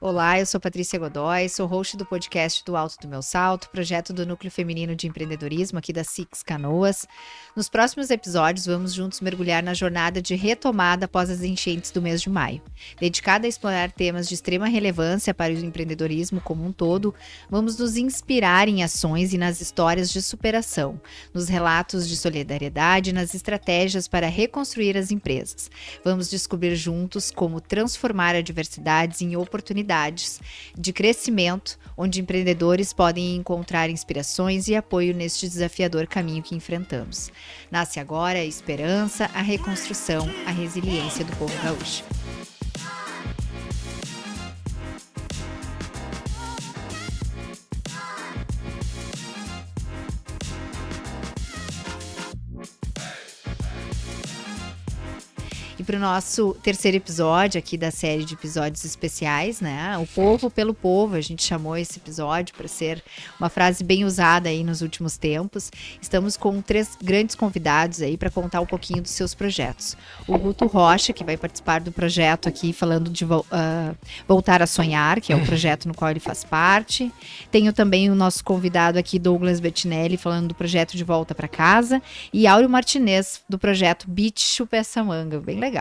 Olá, eu sou Patrícia Godoy, sou host do podcast do Alto do Meu Salto, projeto do Núcleo Feminino de Empreendedorismo aqui da Six Canoas. Nos próximos episódios, vamos juntos mergulhar na jornada de retomada após as enchentes do mês de maio. Dedicada a explorar temas de extrema relevância para o empreendedorismo como um todo, vamos nos inspirar em ações e nas histórias de superação, nos relatos de solidariedade e nas estratégias para reconstruir as empresas. Vamos descobrir juntos como transformar adversidades em oportunidades de crescimento, onde empreendedores podem encontrar inspirações e apoio neste desafiador caminho que enfrentamos. Nasce agora a esperança, a reconstrução, a resiliência do povo gaúcho. E para o nosso terceiro episódio aqui da série de episódios especiais, né? O povo pelo povo, a gente chamou esse episódio para ser uma frase bem usada aí nos últimos tempos. Estamos com 3 grandes convidados aí para contar um pouquinho dos seus projetos. O Guto Rocha, que vai participar do projeto aqui falando de Voltar a Sonhar, que é o projeto no qual ele faz parte. Tenho também o nosso convidado aqui, Douglas Bettinelli, falando do projeto de Volta para Casa. E Áureo Martinez, do projeto Beach Chupeçamanga, bem legal.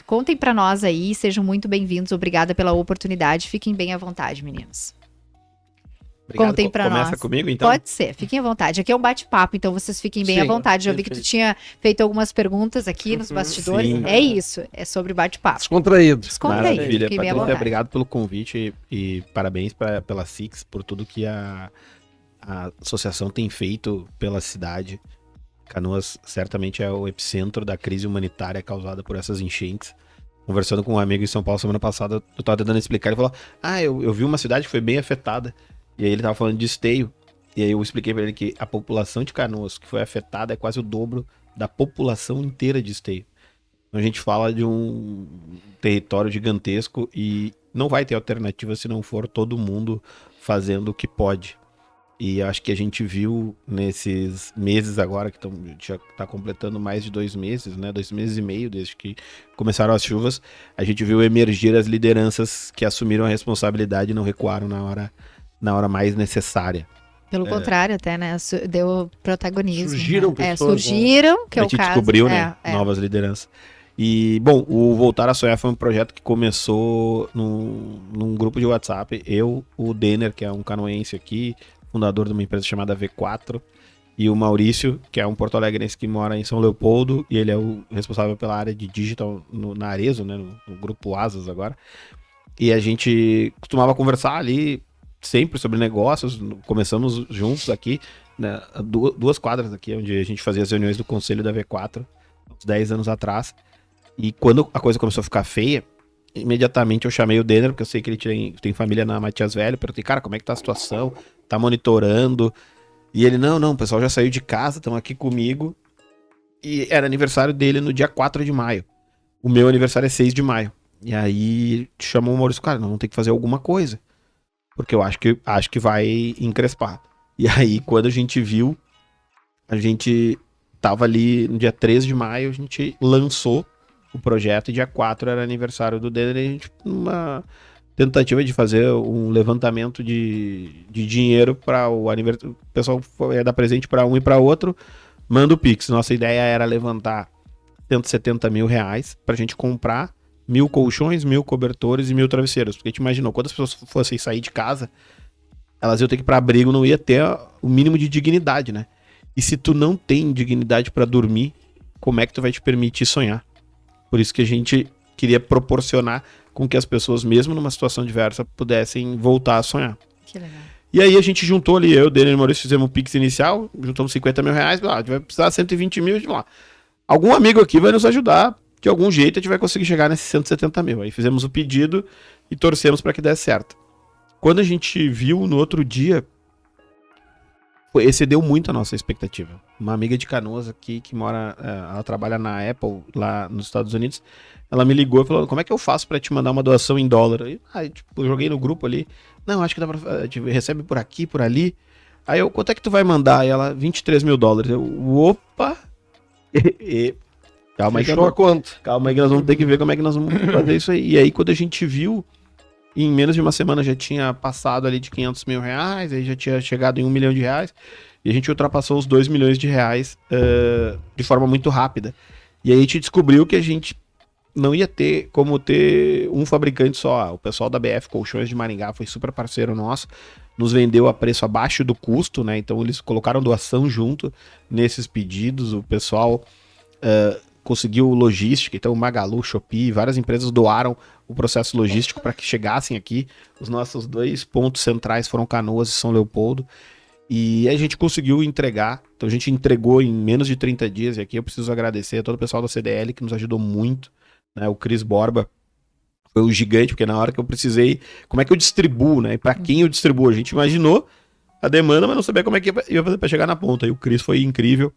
Contem para nós aí, sejam muito bem-vindos, obrigada pela oportunidade, fiquem bem à vontade, meninos. Obrigado. Contem para nós. Começa comigo, então? Pode ser, fiquem à vontade, aqui é um bate-papo, então vocês fiquem bem à vontade. Já vi que tu tinha feito algumas perguntas aqui nos bastidores, sim. É isso, é sobre bate-papo. Descontraído. Descontraído, Maravilha, fiquem bem à Patrícia, vontade. obrigado pelo convite e parabéns pela Six por tudo que a associação tem feito pela cidade. Canoas certamente é o epicentro da crise humanitária causada por essas enchentes. Conversando com um amigo em São Paulo semana passada, eu estava tentando explicar, ele falou, eu vi uma cidade que foi bem afetada, e aí ele estava falando de Esteio, e aí eu expliquei para ele que a população de Canoas que foi afetada é quase o dobro da população inteira de Esteio. Então a gente fala de um território gigantesco e não vai ter alternativa se não for todo mundo fazendo o que pode. E acho que a gente viu nesses meses agora, que já está completando mais de 2 meses, né? 2 meses e meio desde que começaram as chuvas, a gente viu emergir as lideranças que assumiram a responsabilidade e não recuaram na hora mais necessária. Pelo contrário, até, né? Deu protagonismo. Surgiram né? pessoas, Surgiram, que é a o gente caso. descobriu, né? Novas lideranças. E, bom, o Voltar a Sonhar foi um projeto que começou num grupo de WhatsApp. Eu, o Denner, que é um canoense aqui, fundador de uma empresa chamada V4, e o Maurício, que é um porto-alegrense que mora em São Leopoldo, e ele é o responsável pela área de digital na Arezzo, né, no grupo Asas agora. E a gente costumava conversar ali sempre sobre negócios, começamos juntos aqui, né, 2 quadras aqui, onde a gente fazia as reuniões do conselho da V4, uns 10 anos atrás, e quando a coisa começou a ficar feia, imediatamente eu chamei o Denner, porque eu sei que ele tem família na Matias Velho, perguntei, cara, como é que tá a situação? Tá monitorando? E ele, não, o pessoal já saiu de casa, estão aqui comigo. E era aniversário dele no dia 4 de maio. O meu aniversário é 6 de maio. E aí chamou o Maurício, cara, nós vamos ter que fazer alguma coisa. Porque eu acho que vai encrespar. E aí, quando a gente viu, a gente tava ali no dia 3 de maio, a gente lançou o projeto e dia 4 era aniversário do Denner, e a gente, uma tentativa de fazer um levantamento de dinheiro para o aniversário. O pessoal ia dar presente para um e para outro, manda o Pix. Nossa ideia era levantar 170 mil reais para a gente comprar 1.000 colchões, 1.000 cobertores e 1.000 travesseiros. Porque a gente imaginou, quando as pessoas fossem sair de casa, elas iam ter que ir para abrigo, não ia ter o mínimo de dignidade, né? E se tu não tem dignidade para dormir, como é que tu vai te permitir sonhar? Por isso que a gente queria proporcionar com que as pessoas, mesmo numa situação diversa, pudessem voltar a sonhar. Que legal. E aí a gente juntou ali, eu, Denner e Maurício, fizemos o Pix inicial, juntamos 50 mil reais, a gente vai precisar de 120 mil, lá. Algum amigo aqui vai nos ajudar, de algum jeito a gente vai conseguir chegar nesses 170 mil. Aí fizemos o pedido e torcemos para que desse certo. Quando a gente viu no outro dia, excedeu muito a nossa expectativa. Uma amiga de Canoas aqui, que mora, ela trabalha na Apple, lá nos Estados Unidos, ela me ligou e falou, como é que eu faço pra te mandar uma doação em dólar? Aí, eu joguei no grupo ali, não, acho que dá pra, a gente recebe por aqui, por ali. Aí eu, quanto é que tu vai mandar? Aí ela, 23 mil dólares. Eu, opa! Calma aí, Fechou a conta. calma aí que nós vamos ter que ver como é que nós vamos fazer isso aí. E aí, quando a gente viu, E em menos de uma semana já tinha passado ali de 500 mil reais, aí já tinha chegado em 1 milhão de reais. E a gente ultrapassou os 2 milhões de reais de forma muito rápida. E aí a gente descobriu que a gente não ia ter como ter um fabricante só. O pessoal da BF Colchões de Maringá foi super parceiro nosso, nos vendeu a preço abaixo do custo, né? Então eles colocaram doação junto nesses pedidos. O pessoal conseguiu logística, então o Magalu, Shopee, várias empresas doaram o processo logístico para que chegassem aqui. Os nossos 2 pontos centrais foram Canoas e São Leopoldo. E a gente conseguiu entregar. Então a gente entregou em menos de 30 dias. E aqui eu preciso agradecer a todo o pessoal da CDL que nos ajudou muito, né? O Cris Borba foi o gigante, porque na hora que eu precisei, como é que eu distribuo, né? E para quem eu distribuo? A gente imaginou a demanda, mas não sabia como é que ia fazer para chegar na ponta. E o Cris foi incrível.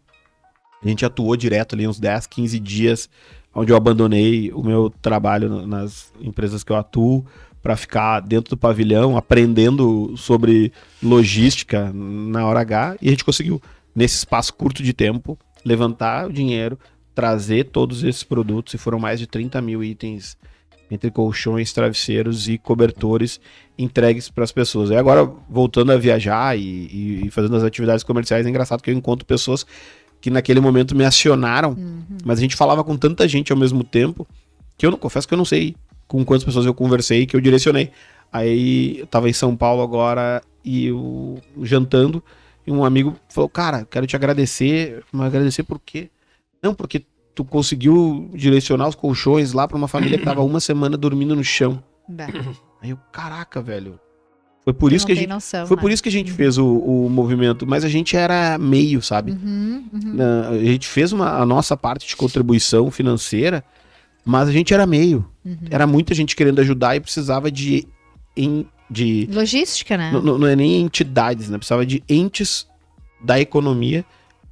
A gente atuou direto ali uns 10, 15 dias, onde eu abandonei o meu trabalho nas empresas que eu atuo, para ficar dentro do pavilhão, aprendendo sobre logística na hora H, e a gente conseguiu, nesse espaço curto de tempo, levantar o dinheiro, trazer todos esses produtos, e foram mais de 30 mil itens, entre colchões, travesseiros e cobertores, entregues para as pessoas. E agora, voltando a viajar e fazendo as atividades comerciais, é engraçado que eu encontro pessoas que naquele momento me acionaram, mas a gente falava com tanta gente ao mesmo tempo, que eu não confesso que eu não sei com quantas pessoas eu conversei, que eu direcionei. Aí eu tava em São Paulo agora e eu jantando, e um amigo falou: cara, quero te agradecer. Mas agradecer por quê? Não, porque tu conseguiu direcionar os colchões lá pra uma família que tava uma semana dormindo no chão. Aí eu, caraca, velho. Foi por isso que a gente, por isso que a gente fez o movimento, mas a gente era meio, sabe? A gente fez a nossa parte de contribuição financeira, mas a gente era meio. Era muita gente querendo ajudar e precisava de logística, né? Não é nem entidades, né? Precisava de entes da economia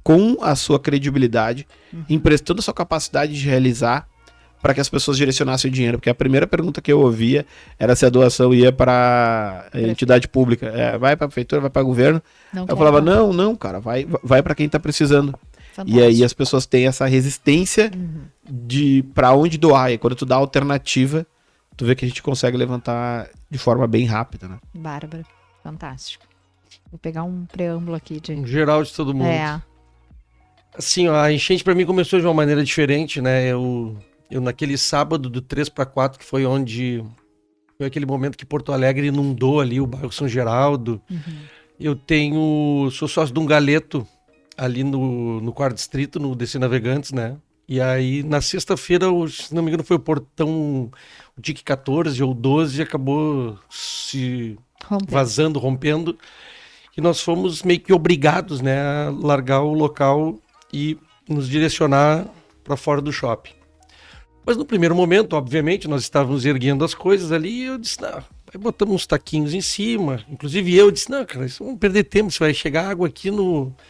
com a sua credibilidade, emprestando a sua capacidade de realizar, para que as pessoas direcionassem o dinheiro. Porque a primeira pergunta que eu ouvia era se a doação ia para a entidade pública. Vai para a prefeitura, vai para o governo. Eu falava, não, cara, vai para quem está precisando. Fantástico. E aí as pessoas têm essa resistência de para onde doar. E quando tu dá alternativa, tu vê que a gente consegue levantar de forma bem rápida, né? Bárbara, fantástico. Vou pegar um preâmbulo aqui de... Um geral de todo mundo. Assim, ó, a enchente para mim começou de uma maneira diferente, né? Eu naquele sábado do 3/4, que foi onde... Foi aquele momento que Porto Alegre inundou ali o bairro São Geraldo. Eu sou sócio de um galeto ali no 4º Distrito, no DC Navegantes, né? E aí, na sexta-feira, se não me engano, foi o portão, o DIC 14 ou 12, acabou se rompendo. E nós fomos meio que obrigados, né, a largar o local e nos direcionar para fora do shopping. Mas no primeiro momento, obviamente, nós estávamos erguendo as coisas ali e eu disse, não, aí botamos uns taquinhos em cima. Inclusive eu disse, não, cara, isso vamos perder tempo, se vai chegar água aqui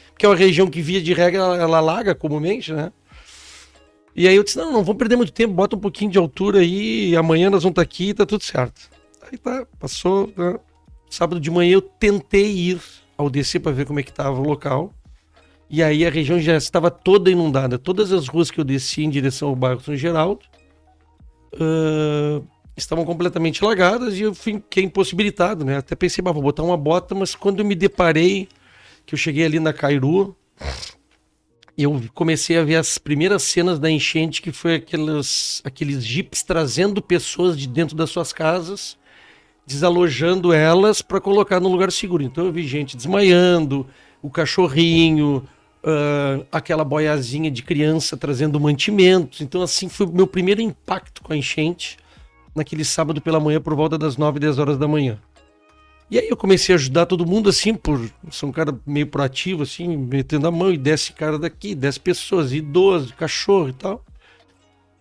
porque é uma região que via de regra ela alaga comumente, né? E aí eu disse, não vamos perder muito tempo, bota um pouquinho de altura aí, e amanhã nós vamos estar aqui e tá tudo certo. Aí tá, passou, né? Sábado de manhã eu tentei ir ao DC para ver como é que estava o local. E aí a região já estava toda inundada. Todas as ruas que eu desci em direção ao bairro São Geraldo estavam completamente alagadas e eu fiquei impossibilitado, né? Até pensei, vou botar uma bota, mas quando eu me deparei, que eu cheguei ali na Cairu, eu comecei a ver as primeiras cenas da enchente, que foi aqueles jipes trazendo pessoas de dentro das suas casas, desalojando elas para colocar num lugar seguro. Então eu vi gente desmaiando, o cachorrinho, aquela boiazinha de criança trazendo mantimentos. Então assim foi o meu primeiro impacto com a enchente, naquele sábado pela manhã, por volta das 9, 10 horas da manhã. E aí eu comecei a ajudar todo mundo, assim, sou um cara meio proativo, assim, metendo a mão, e desce cara daqui, 10 pessoas, idoso, cachorro e tal.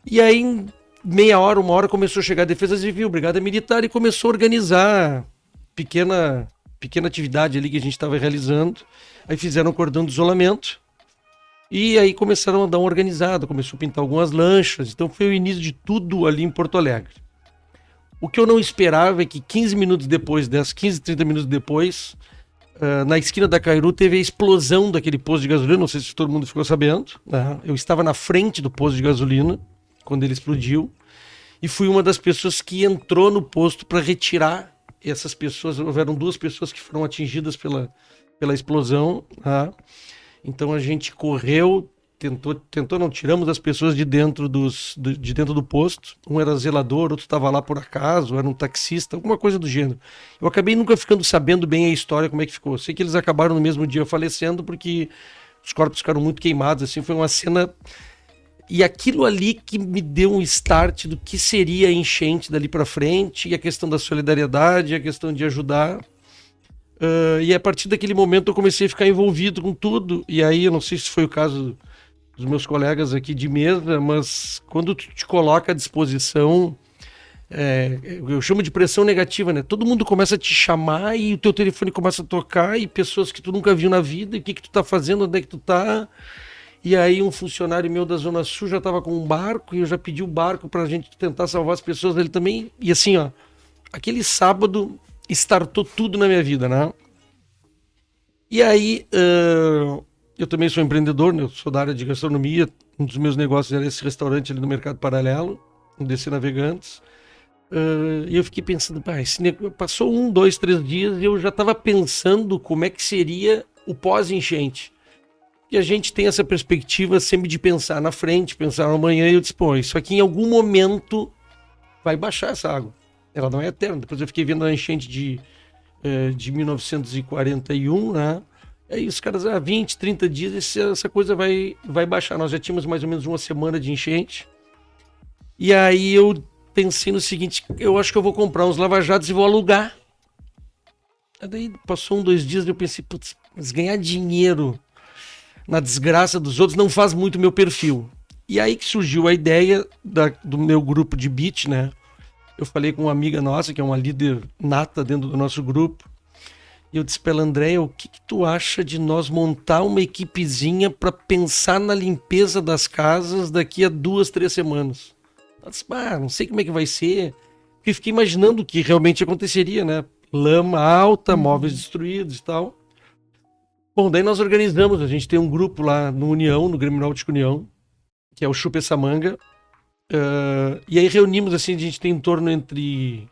E aí, em meia hora, uma hora, começou a chegar a Defesa Civil, Brigada Militar, e começou a organizar pequena atividade ali que a gente estava realizando. Aí fizeram um cordão de isolamento, e aí começaram a dar uma organizada, começou a pintar algumas lanchas, então foi o início de tudo ali em Porto Alegre. O que eu não esperava é que 15, 30 minutos depois, na esquina da Cairu, teve a explosão daquele posto de gasolina. Não sei se todo mundo ficou sabendo, né? Eu estava na frente do posto de gasolina quando ele explodiu. e fui uma das pessoas que entrou no posto para retirar essas pessoas. Houveram 2 pessoas que foram atingidas pela explosão, tá? Então a gente correu, não, tiramos as pessoas de dentro do posto. Um era zelador, outro estava lá por acaso, era um taxista, alguma coisa do gênero. Eu acabei nunca ficando sabendo bem a história, como é que ficou. Sei que eles acabaram no mesmo dia falecendo, porque os corpos ficaram muito queimados, assim, foi uma cena... E aquilo ali que me deu um start do que seria a enchente dali para frente, e a questão da solidariedade, a questão de ajudar. E a partir daquele momento eu comecei a ficar envolvido com tudo. E aí, eu não sei se foi o caso dos meus colegas aqui de mesa, mas quando tu te coloca à disposição, eu chamo de pressão negativa, né? Todo mundo começa a te chamar e o teu telefone começa a tocar, e pessoas que tu nunca viu na vida, e o que tu tá fazendo, onde é que tu tá... E aí um funcionário meu da Zona Sul já estava com um barco, e eu já pedi o barco para a gente tentar salvar as pessoas dele também. E assim, ó, aquele sábado startou tudo na minha vida, né? E aí, eu também sou empreendedor, né? Eu sou da área de gastronomia. Um dos meus negócios era esse restaurante ali no Mercado Paralelo, no DC Navegantes. E eu fiquei pensando, passou 1, 2, 3 dias e eu já estava pensando como é que seria o pós-enchente. E a gente tem essa perspectiva sempre de pensar na frente, pensar no amanhã, e eu disse, isso aqui em algum momento vai baixar essa água. Ela não é eterna. Depois eu fiquei vendo a enchente de 1941, né? E aí os caras, 20, 30 dias, essa coisa vai baixar. Nós já tínhamos mais ou menos 1 semana de enchente. E aí eu pensei no seguinte, eu acho que eu vou comprar uns lava-jatos e vou alugar. Aí daí passou 1, 2 dias e eu pensei, mas ganhar dinheiro na desgraça dos outros não faz muito meu perfil. E aí que surgiu a ideia do meu grupo de beat, né? Eu falei com uma amiga nossa, que é uma líder nata dentro do nosso grupo, e eu disse pra ela, Andréia, o que tu acha de nós montar uma equipezinha para pensar na limpeza das casas daqui a 2, 3 semanas? Ela disse, não sei como é que vai ser, porque fiquei imaginando o que realmente aconteceria, né? Lama alta, móveis destruídos e tal. Bom, daí nós organizamos, a gente tem um grupo lá no União, no Grêmio Náutico União, que é o Chupa Essa Manga, e aí reunimos, assim, a gente tem em torno entre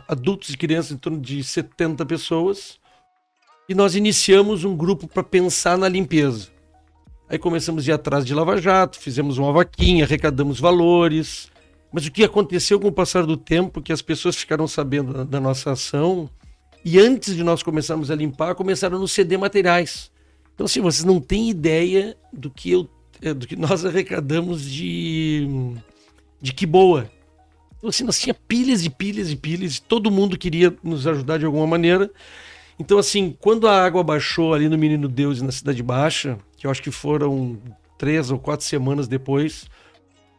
adultos e crianças, em torno de 70 pessoas, e nós iniciamos um grupo para pensar na limpeza. Aí começamos a ir atrás de lava-jato, fizemos uma vaquinha, arrecadamos valores, mas o que aconteceu com o passar do tempo, que as pessoas ficaram sabendo da nossa ação, e antes de nós começarmos a limpar, começaram a nos ceder materiais. Então, assim, vocês não têm ideia do que nós arrecadamos de que boa. Então, assim, nós tinha pilhas e pilhas e pilhas, e todo mundo queria nos ajudar de alguma maneira. Então, assim, quando a água baixou ali no Menino Deus e na Cidade Baixa, que eu acho que foram 3 ou 4 semanas depois,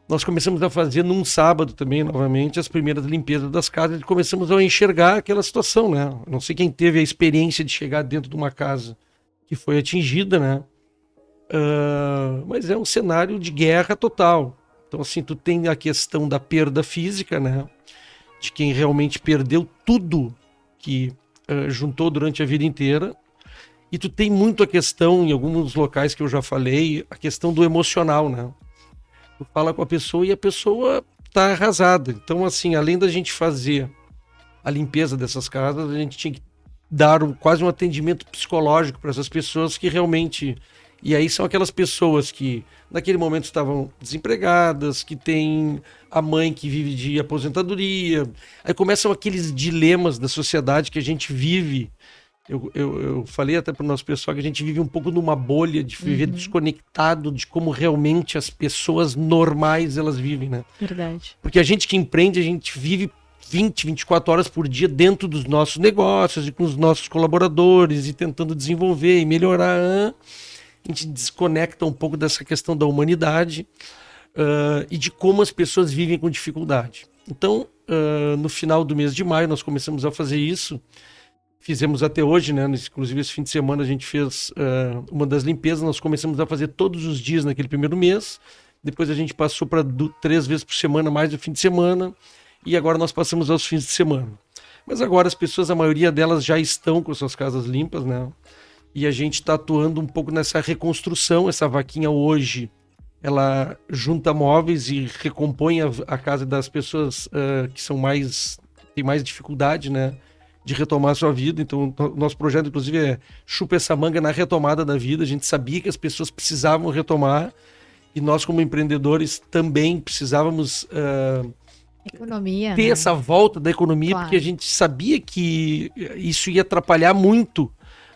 nós começamos a fazer num sábado também, novamente, as primeiras limpezas das casas, e começamos a enxergar aquela situação, né? Não sei quem teve a experiência de chegar dentro de uma casa que foi atingida, né? Mas é um cenário de guerra total. Então, assim, tu tem a questão da perda física, né? De quem realmente perdeu tudo que juntou durante a vida inteira. E tu tem muito a questão, em alguns locais que eu já falei, a questão do emocional, né? Tu fala com a pessoa e a pessoa tá arrasada. Então, assim, além da gente fazer a limpeza dessas casas, a gente tinha que dar quase um atendimento psicológico para essas pessoas que realmente... E aí são aquelas pessoas que naquele momento estavam desempregadas, que tem a mãe que vive de aposentadoria. Aí começam aqueles dilemas da sociedade que a gente vive. Eu falei até para o nosso pessoal que a gente vive um pouco numa bolha de viver desconectado de como realmente as pessoas normais elas vivem, né? Verdade. Porque a gente que empreende, a gente vive 20, 24 horas por dia dentro dos nossos negócios e com os nossos colaboradores e tentando desenvolver e melhorar. A gente desconecta um pouco dessa questão da humanidade e de como as pessoas vivem com dificuldade. Então, no final do mês de maio, nós começamos a fazer isso. Fizemos até hoje, né? Inclusive esse fim de semana a gente fez uma das limpezas. Nós começamos a fazer todos os dias naquele primeiro mês. Depois a gente passou para 3 vezes por semana, mais o fim de semana. E agora nós passamos aos fins de semana. Mas agora as pessoas, a maioria delas já estão com suas casas limpas, né? E a gente está atuando um pouco nessa reconstrução. Essa vaquinha hoje ela junta móveis e recompõe a casa das pessoas que têm mais dificuldade, né, de retomar a sua vida. Então, nosso projeto, inclusive, é Chupa essa manga na retomada da vida. A gente sabia que as pessoas precisavam retomar e nós, como empreendedores, também precisávamos Economia, ter né? essa volta da economia, Claro. porque a gente sabia que isso ia atrapalhar muito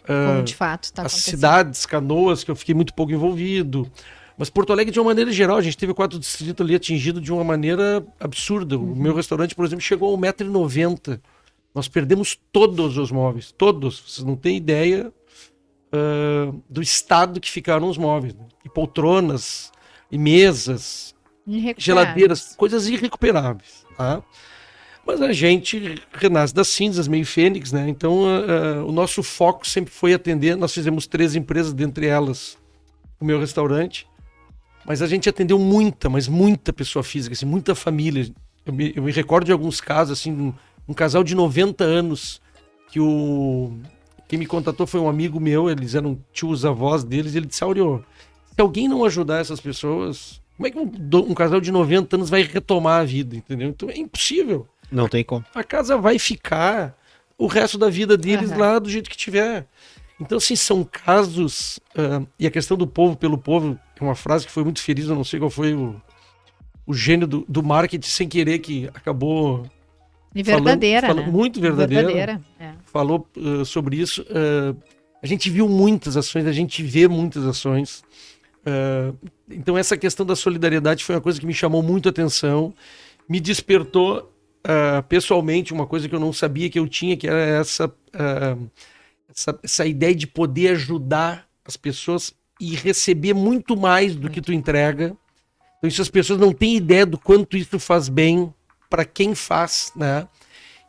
Como de fato está as acontecendo. cidades, Canoas, que eu fiquei muito pouco envolvido. Mas Porto Alegre, de uma maneira geral, a gente teve 4 distritos ali atingidos de uma maneira absurda. O meu restaurante, por exemplo, chegou a 1,90 m. Nós perdemos todos os móveis, todos. Vocês não têm ideia do estado que ficaram os móveis, né? E poltronas, e mesas, Irrecuperáveis. geladeiras, coisas irrecuperáveis, tá? Mas a gente renasce das cinzas, meio fênix, né? Então, o nosso foco sempre foi atender. Nós fizemos 3 empresas, dentre elas o meu restaurante, mas a gente atendeu muita, mas muita pessoa física, assim, muita família. Eu me recordo de alguns casos, assim, um casal de 90 anos, que quem me contatou foi um amigo meu, eles eram tios avós deles, e ele disse: Áureo, se alguém não ajudar essas pessoas, como é que um casal de 90 anos vai retomar a vida, entendeu? Então é impossível. Não tem como. A casa vai ficar o resto da vida deles lá do jeito que tiver. Então, assim, são casos... e a questão do povo pelo povo é uma frase que foi muito feliz, eu não sei qual foi o gênio do marketing sem querer que acabou... E verdadeira, falando né? muito verdadeira. É. Falou sobre isso. A gente viu muitas ações, a gente vê muitas ações. Então, essa questão da solidariedade foi uma coisa que me chamou muito a atenção, me despertou pessoalmente uma coisa que eu não sabia que eu tinha, que era essa ideia de poder ajudar as pessoas e receber muito mais do que tu entrega. Então, isso as pessoas não têm ideia do quanto isso faz bem para quem faz, né?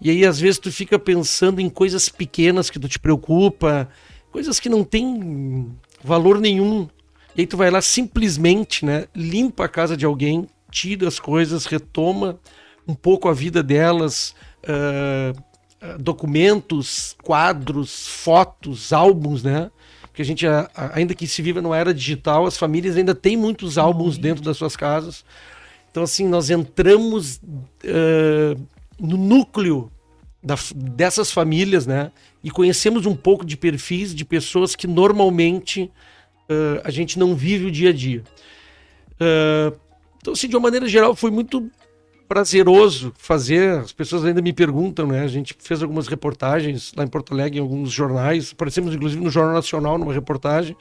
E aí, às vezes, tu fica pensando em coisas pequenas que tu te preocupa, coisas que não têm valor nenhum. E aí tu vai lá simplesmente, né, limpa a casa de alguém, tira as coisas, retoma um pouco a vida delas, documentos, quadros, fotos, álbuns, né? Porque a gente, ainda que se viva numa era digital, as famílias ainda têm muitos álbuns dentro das suas casas. Então, assim, nós entramos no núcleo dessas famílias, né? E conhecemos um pouco de perfis de pessoas que normalmente a gente não vive o dia a dia. Então, assim, de uma maneira geral, foi muito prazeroso fazer. As pessoas ainda me perguntam, né? A gente fez algumas reportagens lá em Porto Alegre, em alguns jornais. Aparecemos, inclusive, no Jornal Nacional, numa reportagem.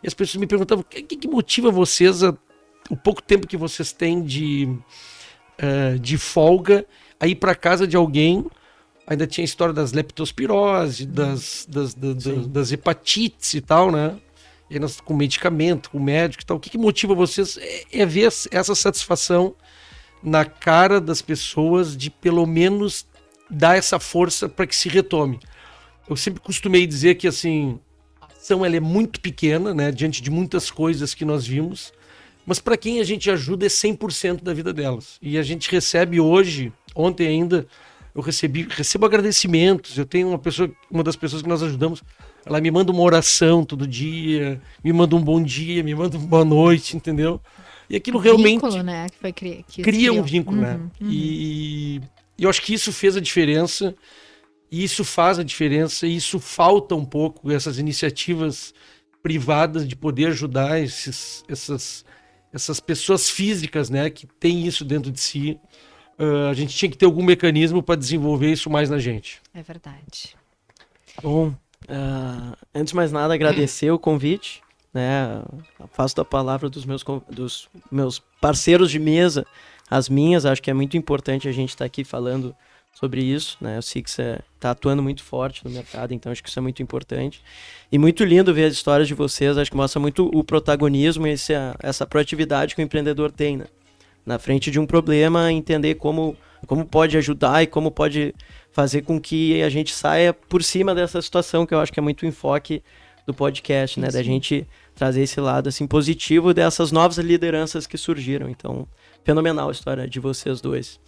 E as pessoas me perguntavam: o que motiva vocês, o pouco tempo que vocês têm de folga, a ir para casa de alguém? Ainda tinha a história das leptospirose, das hepatites e tal, né? E nós, com medicamento, com médico e tal. O que motiva vocês é ver essa satisfação na cara das pessoas de pelo menos dar essa força para que se retome. Eu sempre costumei dizer que, assim, a ação ela é muito pequena, né, diante de muitas coisas que nós vimos, mas para quem a gente ajuda é 100% da vida delas. E a gente recebe hoje, ontem ainda, eu recebo agradecimentos. Eu tenho uma das pessoas que nós ajudamos, ela me manda uma oração todo dia, me manda um bom dia, me manda uma boa noite, entendeu? E aquilo realmente vínculo, né? Que cria um vínculo, né? E eu acho que isso fez a diferença, e isso faz a diferença, e isso falta um pouco, essas iniciativas privadas de poder ajudar essas pessoas físicas, né? Que tem isso dentro de si. A gente tinha que ter algum mecanismo para desenvolver isso mais na gente. É verdade. Bom, antes de mais nada, agradecer o convite, né? Faço da palavra dos meus parceiros de mesa, as minhas. Acho que é muito importante a gente estar aqui falando sobre isso, né? O Six está atuando muito forte no mercado, então acho que isso é muito importante. E muito lindo ver as histórias de vocês, acho que mostra muito o protagonismo e essa proatividade que o empreendedor tem, né? Na frente de um problema, entender como pode ajudar e como pode fazer com que a gente saia por cima dessa situação, que eu acho que é muito o enfoque do podcast, né? Sim. Da gente trazer esse lado assim, positivo dessas novas lideranças que surgiram. Então, fenomenal a história de vocês dois.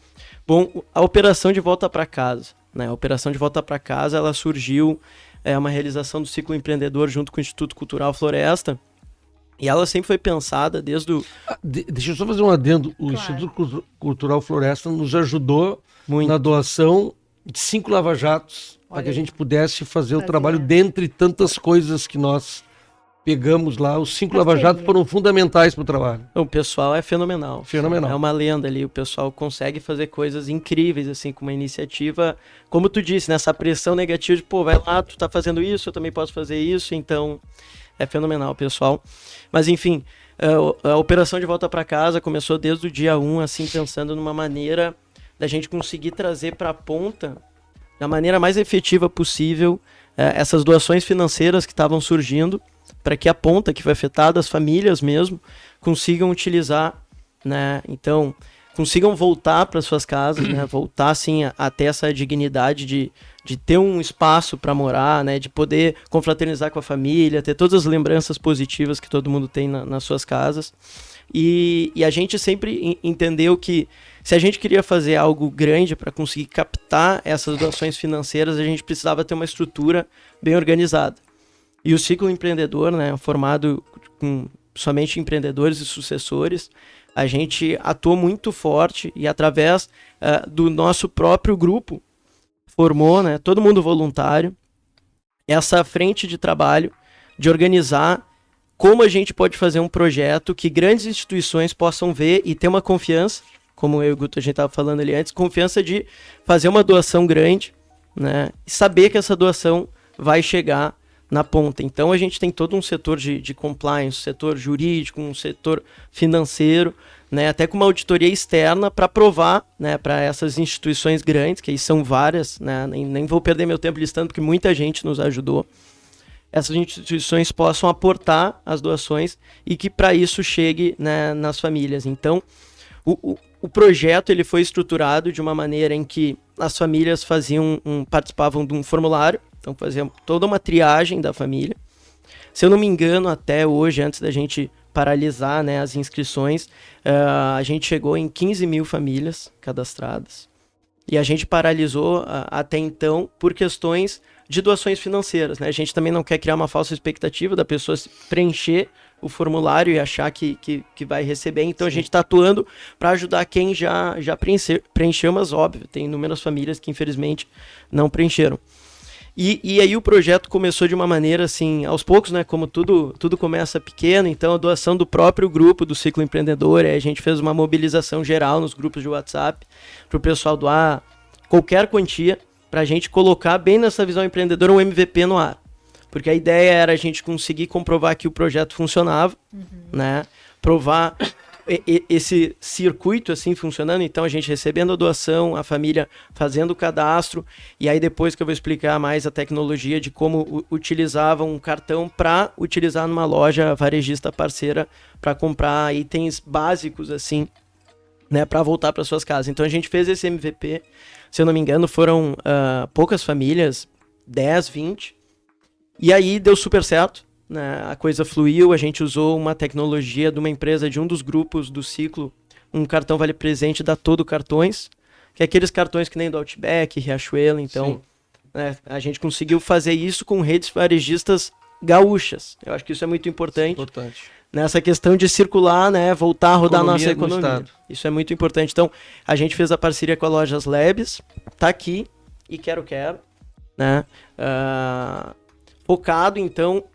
Bom, a Operação de Volta para Casa, né? A Operação de Volta para Casa, ela surgiu, uma realização do Ciclo Empreendedor junto com o Instituto Cultural Floresta, E ela sempre foi pensada desde o... Deixa eu só fazer um adendo. O Claro. Instituto Cultural Floresta nos ajudou Muito. na doação de 5 lava-jatos para Olha que a aí. gente pudesse fazer o Fazer. trabalho dentre tantas coisas que nós pegamos lá. Os 5 Parceria. lava-jatos foram fundamentais para o trabalho. O pessoal é fenomenal. Fenomenal. É uma lenda ali. O pessoal consegue fazer coisas incríveis, assim, com uma iniciativa, como tu disse, nessa pressão negativa de, pô, vai lá, tu tá fazendo isso, eu também posso fazer isso, então é fenomenal, pessoal. Mas, enfim, a operação de volta para casa começou desde o dia 1, assim, pensando numa maneira da gente conseguir trazer para a ponta, da maneira mais efetiva possível, essas doações financeiras que estavam surgindo, para que a ponta que foi afetada, as famílias mesmo, consigam utilizar, né? Então, consigam voltar para suas casas, né? Voltar, assim, a ter essa dignidade de ter um espaço para morar, né? De poder confraternizar com a família, ter todas as lembranças positivas que todo mundo tem nas suas casas. E a gente sempre entendeu que se a gente queria fazer algo grande para conseguir captar essas doações financeiras, a gente precisava ter uma estrutura bem organizada. E o Ciclo Empreendedor, né, formado com somente empreendedores e sucessores, a gente atuou muito forte e através do nosso próprio grupo formou, né, todo mundo voluntário, essa frente de trabalho de organizar como a gente pode fazer um projeto que grandes instituições possam ver e ter uma confiança, como eu e o Guto a gente estava falando ali antes, confiança de fazer uma doação grande, né, e saber que essa doação vai chegar na ponta. Então a gente tem todo um setor de compliance, setor jurídico, um setor financeiro, né, até com uma auditoria externa para provar, né, para essas instituições grandes, que aí são várias, né, nem vou perder meu tempo listando porque muita gente nos ajudou, essas instituições possam aportar as doações e que para isso chegue, né, nas famílias. Então o projeto ele foi estruturado de uma maneira em que as famílias participavam de um formulário. Então fazia toda uma triagem da família. Se eu não me engano, até hoje, antes da gente paralisar, né, as inscrições, a gente chegou em 15 mil famílias cadastradas. E a gente paralisou até então por questões de doações financeiras, né? A gente também não quer criar uma falsa expectativa da pessoa preencher o formulário e achar que vai receber. Então a gente está atuando para ajudar quem já preencheu, mas óbvio, tem inúmeras famílias que infelizmente não preencheram. E aí o projeto começou de uma maneira assim, aos poucos, né? Como tudo começa pequeno, então a doação do próprio grupo do Ciclo Empreendedor, a gente fez uma mobilização geral nos grupos de WhatsApp para o pessoal doar qualquer quantia para a gente colocar bem nessa visão empreendedora um MVP no ar. Porque a ideia era a gente conseguir comprovar que o projeto funcionava, né? Provar esse circuito assim funcionando, então a gente recebendo a doação, a família fazendo o cadastro, e aí depois que eu vou explicar mais a tecnologia de como utilizavam um cartão para utilizar numa loja varejista parceira para comprar itens básicos assim, né, para voltar para suas casas. Então a gente fez esse MVP, se eu não me engano foram poucas famílias, 10, 20, e aí deu super certo. A coisa fluiu, a gente usou uma tecnologia de uma empresa de um dos grupos do Ciclo, um cartão Vale Presente da Todo Cartões, que é aqueles cartões que nem do Outback, Riachuelo, então a gente conseguiu fazer isso com redes varejistas gaúchas. Eu acho que isso é muito importante. Nessa questão de circular, né, voltar a rodar a nossa economia. Isso é muito importante. Então, a gente fez a parceria com a Lojas Labs, tá aqui, e quero, né, focado, então,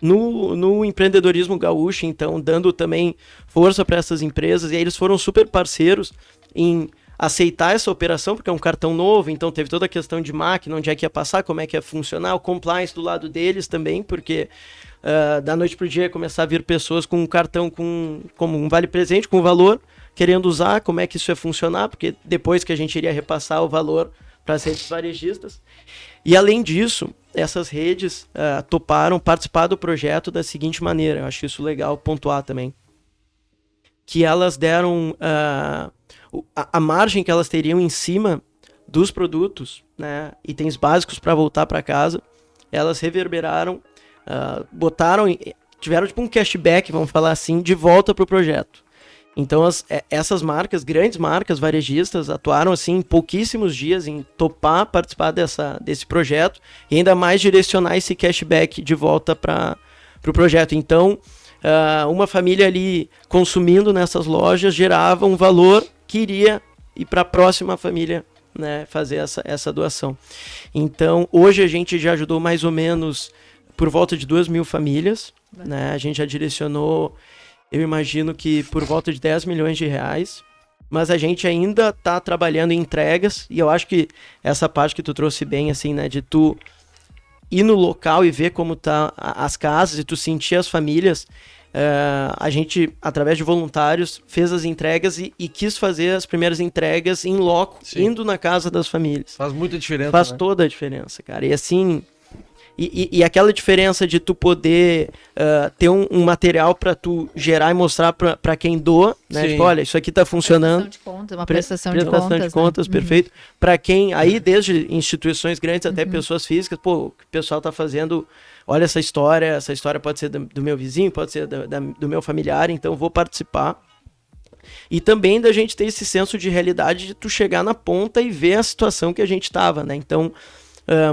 no empreendedorismo gaúcho, então dando também força para essas empresas, e aí eles foram super parceiros em aceitar essa operação, porque é um cartão novo, então teve toda a questão de máquina, onde é que ia passar, como é que ia funcionar, o compliance do lado deles também, porque da noite pro dia começar a vir pessoas com um cartão como um vale presente, com valor, querendo usar, como é que isso ia funcionar, porque depois que a gente iria repassar o valor para as redes varejistas. E além disso, essas redes toparam participar do projeto da seguinte maneira, eu acho isso legal pontuar também, que elas deram a margem que elas teriam em cima dos produtos, né, itens básicos para voltar para casa, elas reverberaram, tiveram tipo um cashback, vamos falar assim, de volta para o projeto. Então essas marcas, grandes marcas varejistas, atuaram assim em pouquíssimos dias em topar participar desse projeto e ainda mais direcionar esse cashback de volta para o projeto. Então uma família ali consumindo nessas lojas gerava um valor que iria ir para a próxima família, né, fazer essa doação. Então, hoje a gente já ajudou mais ou menos por volta de 2.000 famílias, né? A gente já direcionou, eu imagino que por volta de 10 milhões de reais, mas a gente ainda está trabalhando em entregas, e eu acho que essa parte que tu trouxe bem, assim, né, de tu ir no local e ver como tá as casas e tu sentir as famílias, a gente, através de voluntários, fez as entregas e quis fazer as primeiras entregas em loco, Sim. indo na casa das famílias. Faz muita diferença, Faz né? toda a diferença, cara. E assim, e aquela diferença de tu poder ter um material para tu gerar e mostrar para quem doa, né? Sim. Tipo, olha, isso aqui tá funcionando. Prestação de contas, uma Pre- prestação de prestação contas, né? perfeito. Para quem, aí desde instituições grandes até pessoas físicas, pô, o que o pessoal tá fazendo, olha essa história pode ser do meu vizinho, pode ser do meu familiar, então eu vou participar. E também da gente ter esse senso de realidade de tu chegar na ponta e ver a situação que a gente tava, né? Então,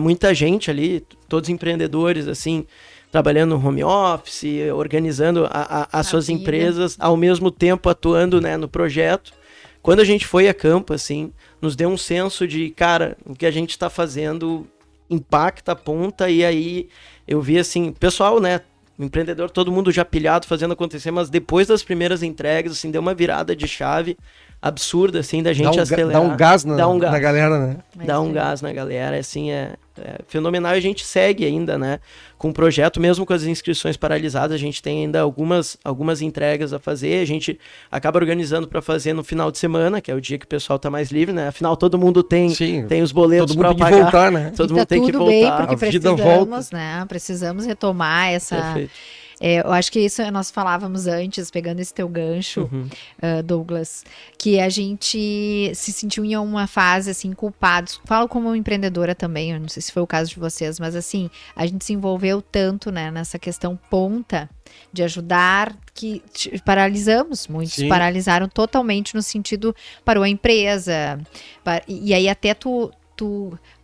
muita gente ali, todos empreendedores, assim, trabalhando no home office, organizando as suas vida. empresas, ao mesmo tempo atuando, né, no projeto. Quando a gente foi a campo, assim, nos deu um senso de, cara, o que a gente está fazendo impacta a ponta, e aí eu vi, assim, pessoal, né, empreendedor, todo mundo já pilhado, fazendo acontecer, mas depois das primeiras entregas, assim, deu uma virada de chave absurda, assim, da gente acelerar. Dá um gás na, Dá um gás. na galera, né? Mas Dá um é. gás na galera, assim, é fenomenal. E a gente segue ainda, né, com o projeto, mesmo com as inscrições paralisadas, a gente tem ainda algumas entregas a fazer, a gente acaba organizando para fazer no final de semana, que é o dia que o pessoal tá mais livre, né, afinal todo mundo tem Sim. os boletos Todo para mundo tem que pagar. voltar, né? Todo E mundo tá tem que tudo bem, voltar. porque A vida precisamos, né? Precisamos retomar essa. Perfeito. Eu acho que isso nós falávamos antes, pegando esse teu gancho, Uhum. Douglas, que a gente se sentiu em uma fase, assim, culpados. Falo como empreendedora também, eu não sei se foi o caso de vocês, mas assim, a gente se envolveu tanto, né, nessa questão ponta de ajudar, que paralisamos, muitos Sim. paralisaram totalmente no sentido, parou a empresa, e aí até tu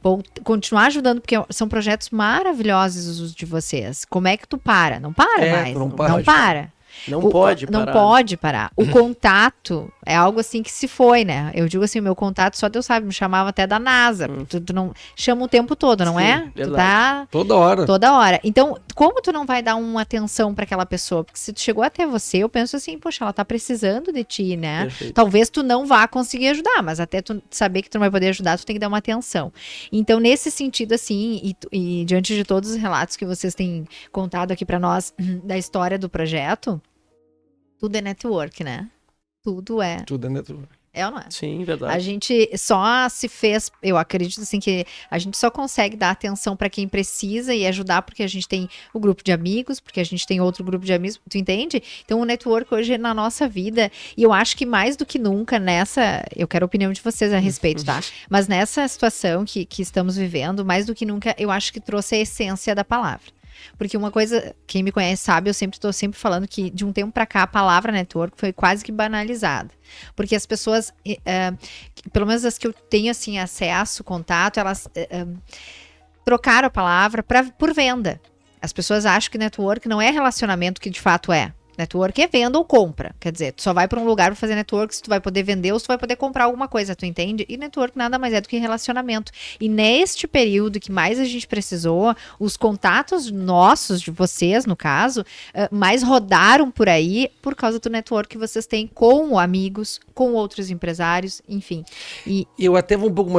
vou continuar ajudando, porque são projetos maravilhosos os de vocês. Como é que tu para? Não para mais. tu não Não para. para. Não pode parar. Não pode parar. O contato é algo assim que se foi, né? Eu digo assim, o meu contato, só Deus sabe, me chamava até da NASA. Tu não chama o tempo todo, não Sim, é? Tu verdade. tá Toda hora. toda hora. Então, como tu não vai dar uma atenção para aquela pessoa? Porque se tu chegou até você, eu penso assim, poxa, ela tá precisando de ti, né? Perfeito. Talvez tu não vá conseguir ajudar, mas até tu saber que tu não vai poder ajudar, tu tem que dar uma atenção. Então, nesse sentido, assim, e diante de todos os relatos que vocês têm contado aqui para nós da história do projeto, tudo é network, né? Tudo é. Tudo é network. É ou não é? Sim, verdade. A gente só se fez, eu acredito assim que a gente só consegue dar atenção para quem precisa e ajudar porque a gente tem o grupo de amigos, porque a gente tem outro grupo de amigos, tu entende? Então o network hoje é na nossa vida, e eu acho que mais do que nunca nessa, eu quero a opinião de vocês a respeito, tá? Mas nessa situação que estamos vivendo, mais do que nunca, eu acho que trouxe a essência da palavra. Porque uma coisa, quem me conhece sabe, eu estou sempre falando que de um tempo para cá a palavra network foi quase que banalizada. Porque as pessoas, pelo menos as que eu tenho assim acesso, contato, elas trocaram a palavra por venda. As pessoas acham que network não é relacionamento, que de fato é. Network é venda ou compra. Quer dizer, tu só vai para um lugar para fazer network se tu vai poder vender ou se tu vai poder comprar alguma coisa, tu entende? E network nada mais é do que relacionamento. E neste período que mais a gente precisou, os contatos nossos, de vocês, no caso, mais rodaram por aí por causa do network que vocês têm com amigos, com outros empresários, enfim. E Eu até vou um pouco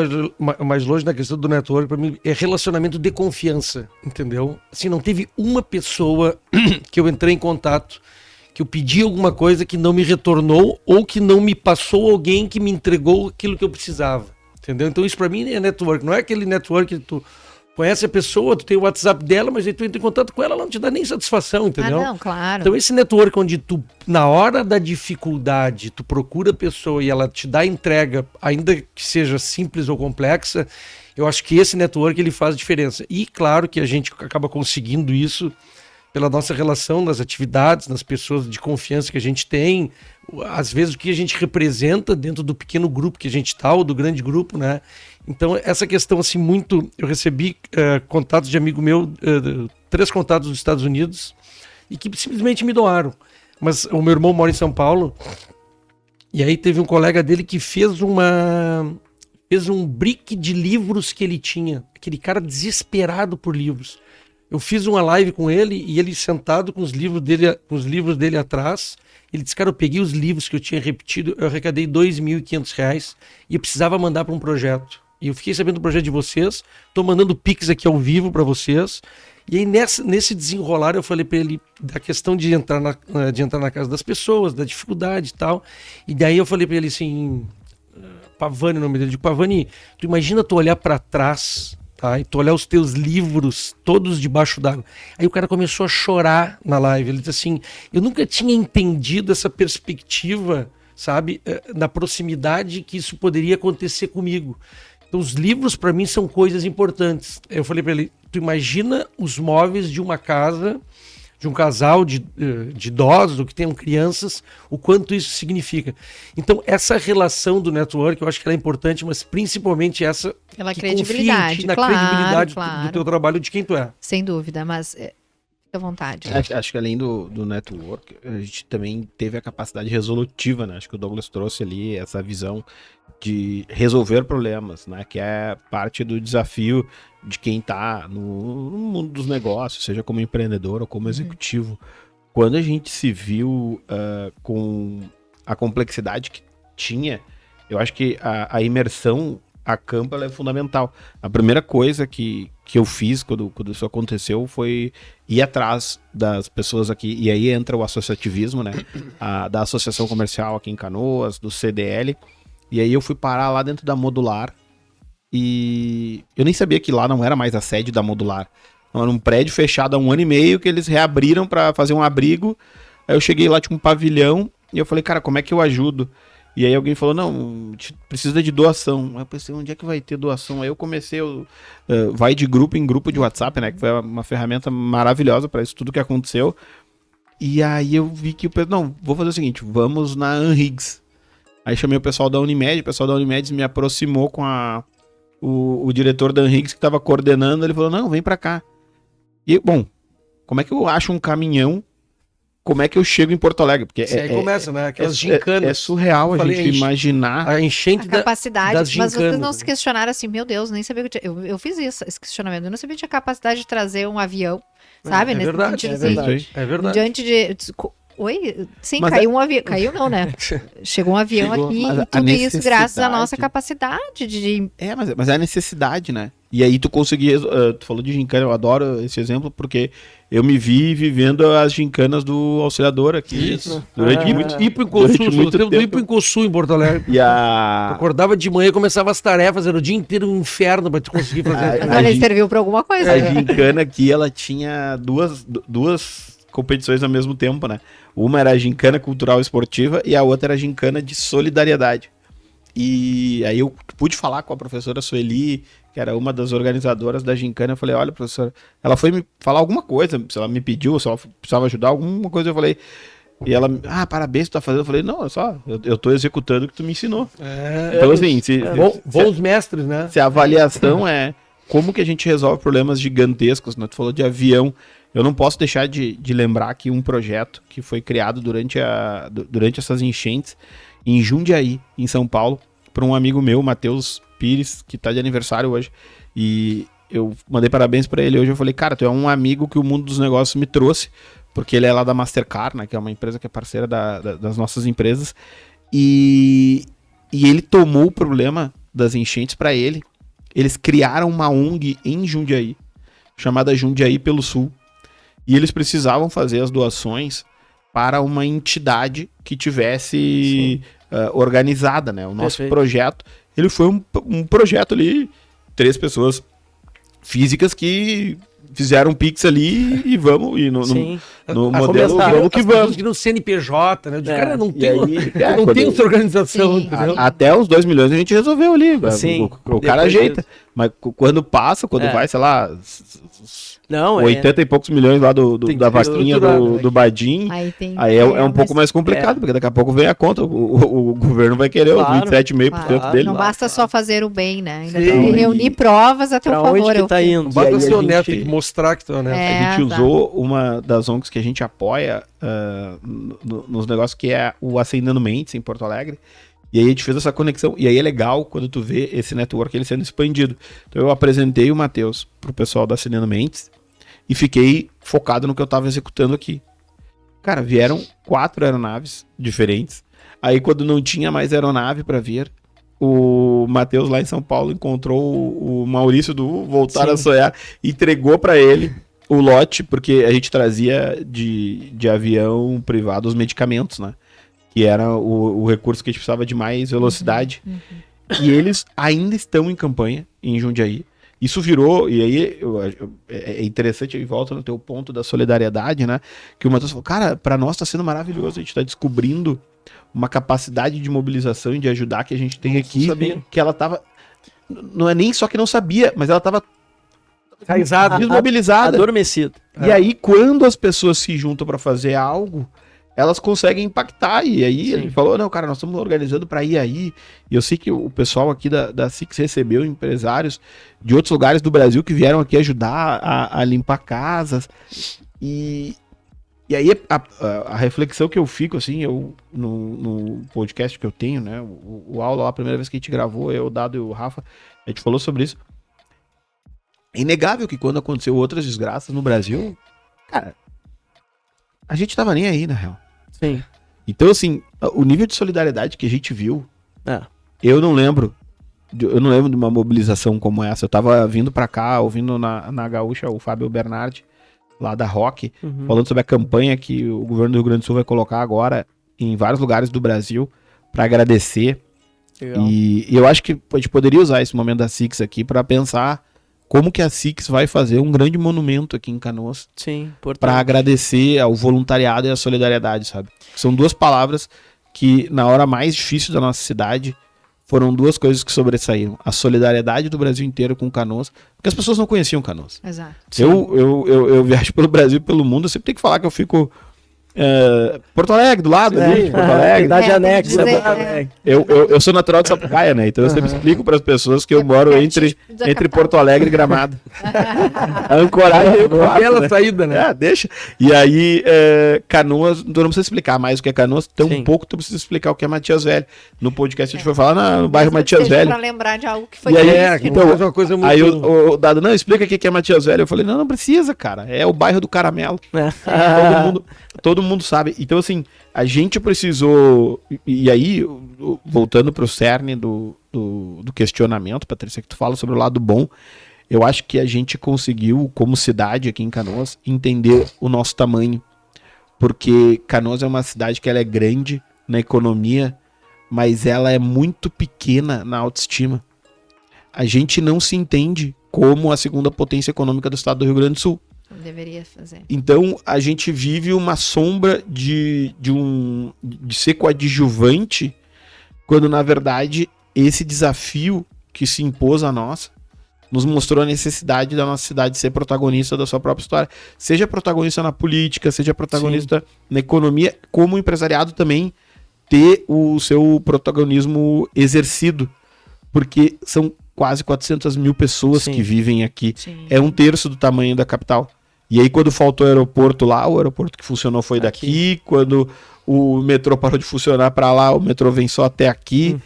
mais longe na questão do network. Para mim é relacionamento de confiança, entendeu? Assim, não teve uma pessoa que eu entrei em contato, que eu pedi alguma coisa que não me retornou ou que não me passou alguém que me entregou aquilo que eu precisava, entendeu? Então isso pra mim é network, não é aquele network que tu conhece a pessoa, tu tem o WhatsApp dela, mas aí tu entra em contato com ela, ela não te dá nem satisfação, entendeu? não, claro. Então esse network onde tu, na hora da dificuldade, tu procura a pessoa e ela te dá a entrega, ainda que seja simples ou complexa, eu acho que esse network ele faz diferença. E claro que a gente acaba conseguindo isso pela nossa relação nas atividades, nas pessoas de confiança que a gente tem, às vezes o que a gente representa dentro do pequeno grupo que a gente está, ou do grande grupo, né? Então essa questão assim muito, eu recebi contatos de amigo meu, 3 contatos dos Estados Unidos, e que simplesmente me doaram. Mas o meu irmão mora em São Paulo, e aí teve um colega dele que fez um brick de livros que ele tinha. Aquele cara desesperado por livros. Eu fiz uma live com ele e ele sentado com os livros dele atrás. Ele disse, cara, eu peguei os livros que eu tinha repetido, eu arrecadei R$2.500 e eu precisava mandar para um projeto. E eu fiquei sabendo do projeto de vocês, tô mandando Pix aqui ao vivo para vocês. E aí nesse desenrolar eu falei para ele da questão de entrar na casa das pessoas, da dificuldade e tal. E daí eu falei para ele assim, Pavani, o nome dele, eu digo, Pavani, tu imagina tu olhar para trás, tá? E tu olhar os teus livros todos debaixo d'água. Aí o cara começou a chorar na live. Ele disse assim, eu nunca tinha entendido essa perspectiva, sabe, na proximidade que isso poderia acontecer comigo. Então os livros para mim são coisas importantes. Eu falei para ele, tu imagina os móveis de uma casa, de um casal de idosos ou que tenham crianças, o quanto isso significa. Então essa relação do network, eu acho que ela é importante, mas principalmente essa Pela que credibilidade, confia em ti, na claro, credibilidade claro. do teu trabalho, de quem tu é. Sem dúvida, mas fica à vontade. Acho que além do network, a gente também teve a capacidade resolutiva, né? Acho que o Douglas trouxe ali essa visão de resolver problemas, né? Que é parte do desafio de quem está no mundo dos negócios, seja como empreendedor ou como executivo. Quando a gente se viu com a complexidade que tinha, eu acho que a imersão a campo ela é fundamental. A primeira coisa que eu fiz quando isso aconteceu foi ir atrás das pessoas aqui, e aí entra o associativismo, né? Da Associação Comercial aqui em Canoas, do CDL, e aí eu fui parar lá dentro da Modular, e eu nem sabia que lá não era mais a sede da Modular. Era um prédio fechado há 1 ano e meio que eles reabriram para fazer um abrigo. Aí eu cheguei lá, tinha um pavilhão, e eu falei, cara, como é que eu ajudo? E aí alguém falou, não, precisa de doação. Aí eu pensei, onde é que vai ter doação? Aí eu comecei, vai de grupo em grupo de WhatsApp, né? Que foi uma ferramenta maravilhosa para isso tudo que aconteceu. E aí eu vi que não, vou fazer o seguinte, vamos na Anhiggs. Aí chamei o pessoal da Unimed me aproximou com o diretor da Anhiggs que estava coordenando, ele falou, não, vem para cá. E, bom, como é que eu acho um caminhão? Como é que eu chego em Porto Alegre? Porque aí começa, né? Aquelas gincanas. É surreal a gente imaginar a enchente A capacidade, das mas gincanas. vocês não se questionaram assim, meu Deus, nem sabia que eu fiz isso, esse questionamento. Eu não sabia que tinha capacidade de trazer um avião, sabe? É Nesse verdade, sentido, é assim, verdade. É verdade. diante de... Oi? Sim, Mas caiu um avião. Caiu não, né? Chegou um avião Chegou. aqui Mas e a tudo isso graças à necessidade- nossa capacidade de... Mas é a necessidade, né? E aí tu conseguia, tu falou de gincana, eu adoro esse exemplo, porque eu me vi vivendo as gincanas do Auxiliador aqui. Isso. Durante muito muito tempo do tempo. Ipuincoçu em Porto Alegre. E a... Acordava de manhã e começava as tarefas, era o dia inteiro um inferno pra tu conseguir fazer. Mas olha, serviu pra alguma coisa. A né? gincana aqui, ela tinha duas competições ao mesmo tempo, né? Uma era a gincana cultural esportiva e a outra era a gincana de solidariedade. E aí eu pude falar com a professora Sueli, que era uma das organizadoras da gincana. Eu falei, olha, professora, ela foi me falar alguma coisa, se ela me pediu, se ela precisava ajudar, alguma coisa, eu falei. E ela, parabéns, tu tá fazendo. Eu falei, não, eu tô executando o que tu me ensinou. Então, assim, Bons mestres, né? se a avaliação é como que a gente resolve problemas gigantescos, né? Tu falou de avião. Eu não posso deixar de lembrar aqui um projeto que foi criado durante essas enchentes em Jundiaí, em São Paulo, por um amigo meu, Matheus Pires, que tá de aniversário hoje. E eu mandei parabéns para ele hoje. Eu falei, cara, tu é um amigo que o mundo dos negócios me trouxe, porque ele é lá da Mastercard, né? Que é uma empresa que é parceira das nossas empresas. E ele tomou o problema das enchentes para ele. Eles criaram uma ONG em Jundiaí, chamada Jundiaí pelo Sul. E eles precisavam fazer as doações para uma entidade que tivesse organizada, né? O nosso Perfeito. projeto, ele foi um projeto ali, 3 pessoas físicas que fizeram um Pix ali e vamos, e no Sim. modelo, começar. vamos que vamos. Que no CNPJ, né? O cara não E tem, aí, não quando- tem essa organização, Sim. entendeu? até os 2 milhões a gente resolveu ali. Sim, O cara depois ajeita. Mas quando passa, quando É. vai, sei lá, Não, 80 e poucos milhões lá Tem que da ser vaquinha estruturado, né? do Badim, Aí tem... aí é um pouco mais É. complicado, porque daqui a pouco vem a conta. O governo vai querer Claro. os 27,5% Claro. dele. Não basta só fazer o bem, né? Ainda Sim. tem que reunir provas a teu pra favor. onde que tá indo? Não basta aí ser a honesto, gente- tem que mostrar que tu, né? A gente usou uma das ONGs que a gente apoia nos negócios, que é o Acendendo Mentes, em Porto Alegre. E aí a gente fez essa conexão. E aí é legal quando tu vê esse network ele sendo expandido. Então eu apresentei o Matheus pro pessoal da Acendendo Mentes e fiquei focado no que eu tava executando aqui. Cara, vieram 4 aeronaves diferentes. Aí quando não tinha mais aeronave para vir, o Matheus lá em São Paulo encontrou o Maurício do Voltar a Sonhar, entregou para ele o lote, porque a gente trazia de avião privado os medicamentos, né? Que era o recurso que a gente precisava de mais velocidade. E eles ainda estão em campanha em Jundiaí. Isso virou, e aí é interessante, e volta no teu ponto da solidariedade, né? Que o Matheus falou, cara, para nós tá sendo maravilhoso, a gente tá descobrindo uma capacidade de mobilização e de ajudar que a gente tem aqui, que ela tava, não é nem só que não sabia, mas ela tava desmobilizada, adormecida. E aí quando as pessoas se juntam para fazer algo, elas conseguem impactar, e aí ele falou, não, cara, nós estamos organizando para ir aí, e eu sei que o pessoal aqui da Six recebeu empresários de outros lugares do Brasil que vieram aqui ajudar a limpar casas, e aí a reflexão que eu fico, assim, eu no podcast que eu tenho, né, o aula lá, a primeira vez que a gente gravou, eu, o Dado e o Rafa, a gente falou sobre isso. É inegável que quando aconteceu outras desgraças no Brasil, cara, a gente tava nem aí, na real. Sim. Então, assim, o nível de solidariedade que a gente viu, eu não lembro de uma mobilização como essa. Eu tava vindo pra cá, ouvindo na Gaúcha o Fábio Bernardi, lá da Rock, falando sobre a campanha que o governo do Rio Grande do Sul vai colocar agora em vários lugares do Brasil para agradecer. E eu acho que a gente poderia usar esse momento da Six aqui para pensar como que a Six vai fazer um grande monumento aqui em Canoas. Sim, para agradecer ao voluntariado e à solidariedade, sabe? São duas palavras que na hora mais difícil da nossa cidade foram duas coisas que sobressaíram. A solidariedade do Brasil inteiro com Canoas, porque as pessoas não conheciam Canoas. Exato. Eu viajo pelo Brasil e pelo mundo, eu sempre tenho que falar que eu fico Porto Alegre, do lado ali, Porto Alegre. Idade anexa. Eu sou natural de Sapucaia, né? Então eu sempre explico para as pessoas que eu moro entre Porto Alegre e Gramado. A ancoragem bela saída, né? Deixa. E aí, Canoas, não precisa explicar mais o que é Canoas, tão pouco tu precisa explicar o que é Matias Velho. No podcast a gente foi falar no bairro Matias Velho. Para lembrar de algo que foi. E aí, então, uma coisa muito... Aí o Dado, não, explica o que é Matias Velho. Eu falei, não precisa, cara. É o bairro do Caramelo. Todo mundo sabe. Então, assim, a gente precisou... E aí, voltando pro cerne do questionamento, Patrícia, que tu fala sobre o lado bom, eu acho que a gente conseguiu, como cidade aqui em Canoas, entender o nosso tamanho. Porque Canoas é uma cidade que ela é grande na economia, mas ela é muito pequena na autoestima. A gente não se entende como a segunda potência econômica do estado do Rio Grande do Sul. Deveria fazer. Então, a gente vive uma sombra de ser coadjuvante, quando, na verdade, esse desafio que se impôs a nós, nos mostrou a necessidade da nossa cidade ser protagonista da sua própria história. Seja protagonista na política, seja protagonista na economia, como o empresariado também ter o seu protagonismo exercido. Porque são quase 400 mil pessoas que vivem aqui. Sim. É 1/3 do tamanho da capital. E aí, quando faltou o aeroporto lá, o aeroporto que funcionou foi daqui. Quando o metrô parou de funcionar para lá, o metrô vem só até aqui.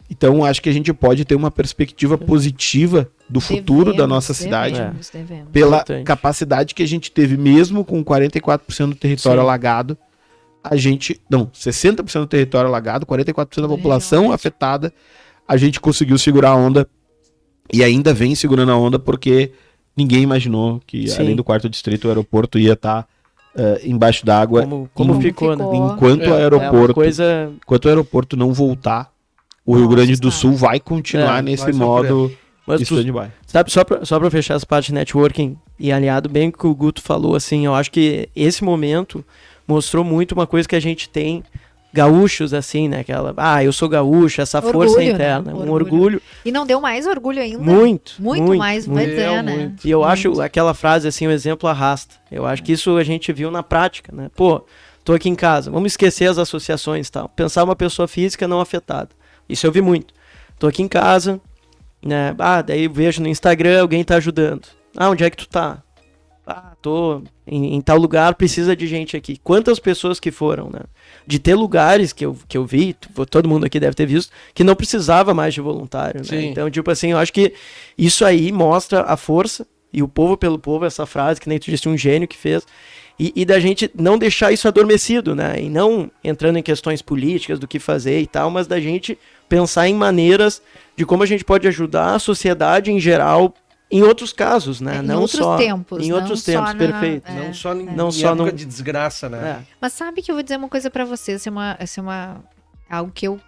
Então, acho que a gente pode ter uma perspectiva positiva do futuro da nossa cidade. Devemos. Pela capacidade que a gente teve, mesmo com 44% do território alagado. A gente... Não, 60% do território alagado, 44% da população afetada. A gente conseguiu segurar a onda. E ainda vem segurando a onda porque... Ninguém imaginou que, além do quarto distrito, o aeroporto ia estar embaixo d'água. Como ficou, né? Enquanto o aeroporto não voltar, o Rio Grande do Sul vai continuar nesse modo de stand-by. Sabe, só pra fechar essa parte de networking e aliado bem com o que o Guto falou, assim, eu acho que esse momento mostrou muito uma coisa que a gente tem... gaúchos, assim, né? Aquela, eu sou gaúcho, essa força interna, um orgulho. E não deu mais orgulho ainda? Muito mais, vai dizer, né? E eu acho aquela frase, assim, o exemplo arrasta. Eu acho que isso a gente viu na prática, né? Pô, tô aqui em casa, vamos esquecer as associações e tal. Pensar uma pessoa física não afetada. Isso eu vi muito. Tô aqui em casa, né? Daí vejo no Instagram, alguém tá ajudando. Onde é que tu tá? tô em tal lugar, precisa de gente aqui. Quantas pessoas que foram, né? De ter lugares que eu vi, todo mundo aqui deve ter visto, que não precisava mais de voluntário, né? Então, tipo assim, eu acho que isso aí mostra a força, e o povo pelo povo, essa frase que nem tu disse, um gênio que fez, e da gente não deixar isso adormecido, né? E não entrando em questões políticas do que fazer e tal, mas da gente pensar em maneiras de como a gente pode ajudar a sociedade em geral em outros casos, né? Em outros tempos. Em outros tempos, perfeito. Não só época de desgraça, né? Mas sabe que eu vou dizer uma coisa pra você, algo que eu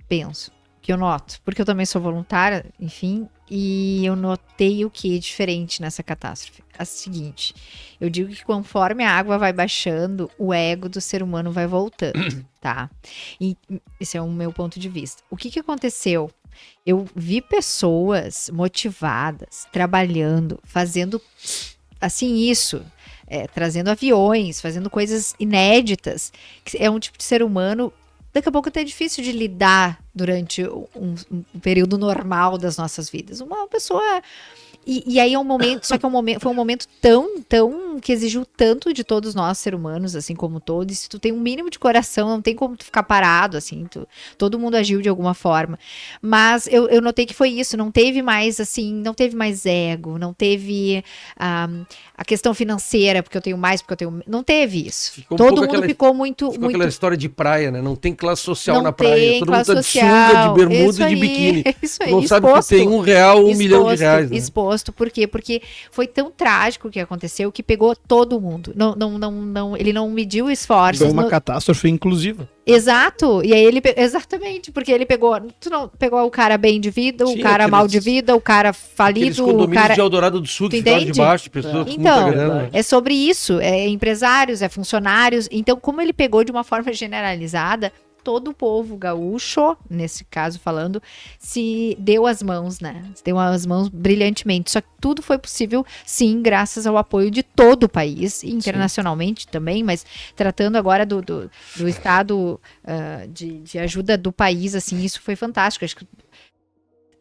penso, que eu noto, porque eu também sou voluntária, enfim, e eu notei o que é diferente nessa catástrofe. A seguinte, eu digo que conforme a água vai baixando, o ego do ser humano vai voltando, tá? E esse é o meu ponto de vista. O que aconteceu? Eu vi pessoas motivadas, trabalhando, fazendo assim isso, trazendo aviões, fazendo coisas inéditas. É um tipo de ser humano, daqui a pouco até é difícil de lidar durante um período normal das nossas vidas. Uma pessoa... E aí é um momento, só que foi um momento tão que exigiu tanto de todos nós, seres humanos, assim como todos. Se tu tem um mínimo de coração, não tem como tu ficar parado, assim, todo mundo agiu de alguma forma. Mas eu notei que foi isso, não teve mais, assim, não teve mais ego, não teve a questão financeira, porque eu tenho mais, porque eu tenho... Não teve isso. Todo mundo ficou muito... Ficou aquela história de praia, né? Não tem classe social não na praia. Todo mundo tá de social, sunga, de bermuda e de biquíni. Isso aí, não sabe que tem R$1, R$1 milhão de reais. Né? Exposto. Por quê? Porque foi tão trágico o que aconteceu que pegou todo mundo. Ele não mediu esforços. Foi uma catástrofe inclusiva. Exato. E aí exatamente, porque ele pegou. Tu não pegou o cara bem de vida, o cara mal de vida, o cara falido, o cara. De Eldorado do Sul, que ficaram de baixo, pessoas com então, muita grana. é sobre isso. É empresários, é funcionários. Então, como ele pegou de uma forma generalizada, todo o povo gaúcho, nesse caso falando, se deu as mãos, né? Se deu as mãos brilhantemente. Só que tudo foi possível, sim, graças ao apoio de todo o país, internacionalmente também, mas tratando agora do estado de ajuda do país, assim, isso foi fantástico. Acho que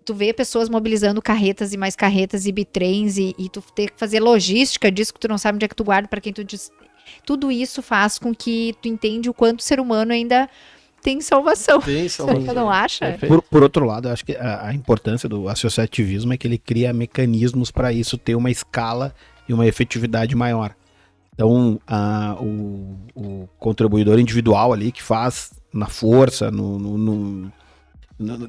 tu vê pessoas mobilizando carretas e mais carretas e bitrens e tu ter que fazer logística disso que tu não sabe onde é que tu guarda, para quem tu diz. Tudo isso faz com que tu entende o quanto o ser humano ainda tem salvação. Tem salvação. Você não acha? Por outro lado, eu acho que a importância do associativismo é que ele cria mecanismos para isso ter uma escala e uma efetividade maior. Então, o contribuidor individual ali que faz na força,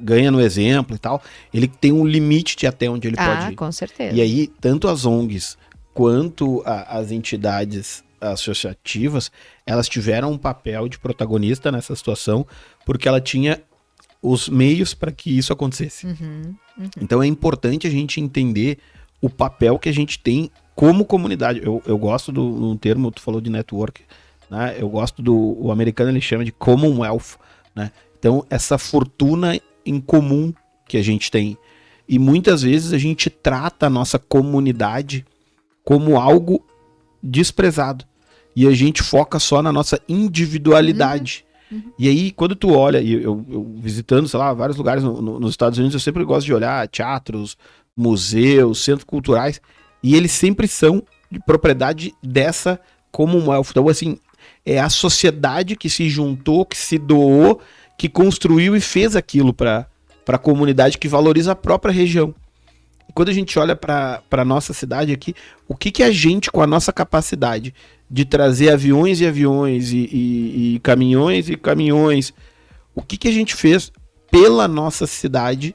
ganha no exemplo e tal, ele tem um limite de até onde ele pode ir. Com certeza. E aí, tanto as ONGs quanto as entidades associativas, elas tiveram um papel de protagonista nessa situação, porque ela tinha os meios para que isso acontecesse. Então é importante a gente entender o papel que a gente tem como comunidade. Eu gosto do termo, tu falou de network, né? Eu gosto o americano ele chama de Commonwealth, né? Então essa fortuna em comum que a gente tem. E muitas vezes a gente trata a nossa comunidade como algo desprezado. E a gente foca só na nossa individualidade. E aí, quando tu olha, eu visitando, sei lá, vários lugares nos Estados Unidos, eu sempre gosto de olhar teatros, museus, centros culturais, e eles sempre são de propriedade dessa Commonwealth. Então, assim, é a sociedade que se juntou, que se doou, que construiu e fez aquilo para a comunidade, que valoriza a própria região. Quando a gente olha para a nossa cidade aqui, o que a gente, com a nossa capacidade de trazer aviões e aviões e caminhões e caminhões, o que a gente fez pela nossa cidade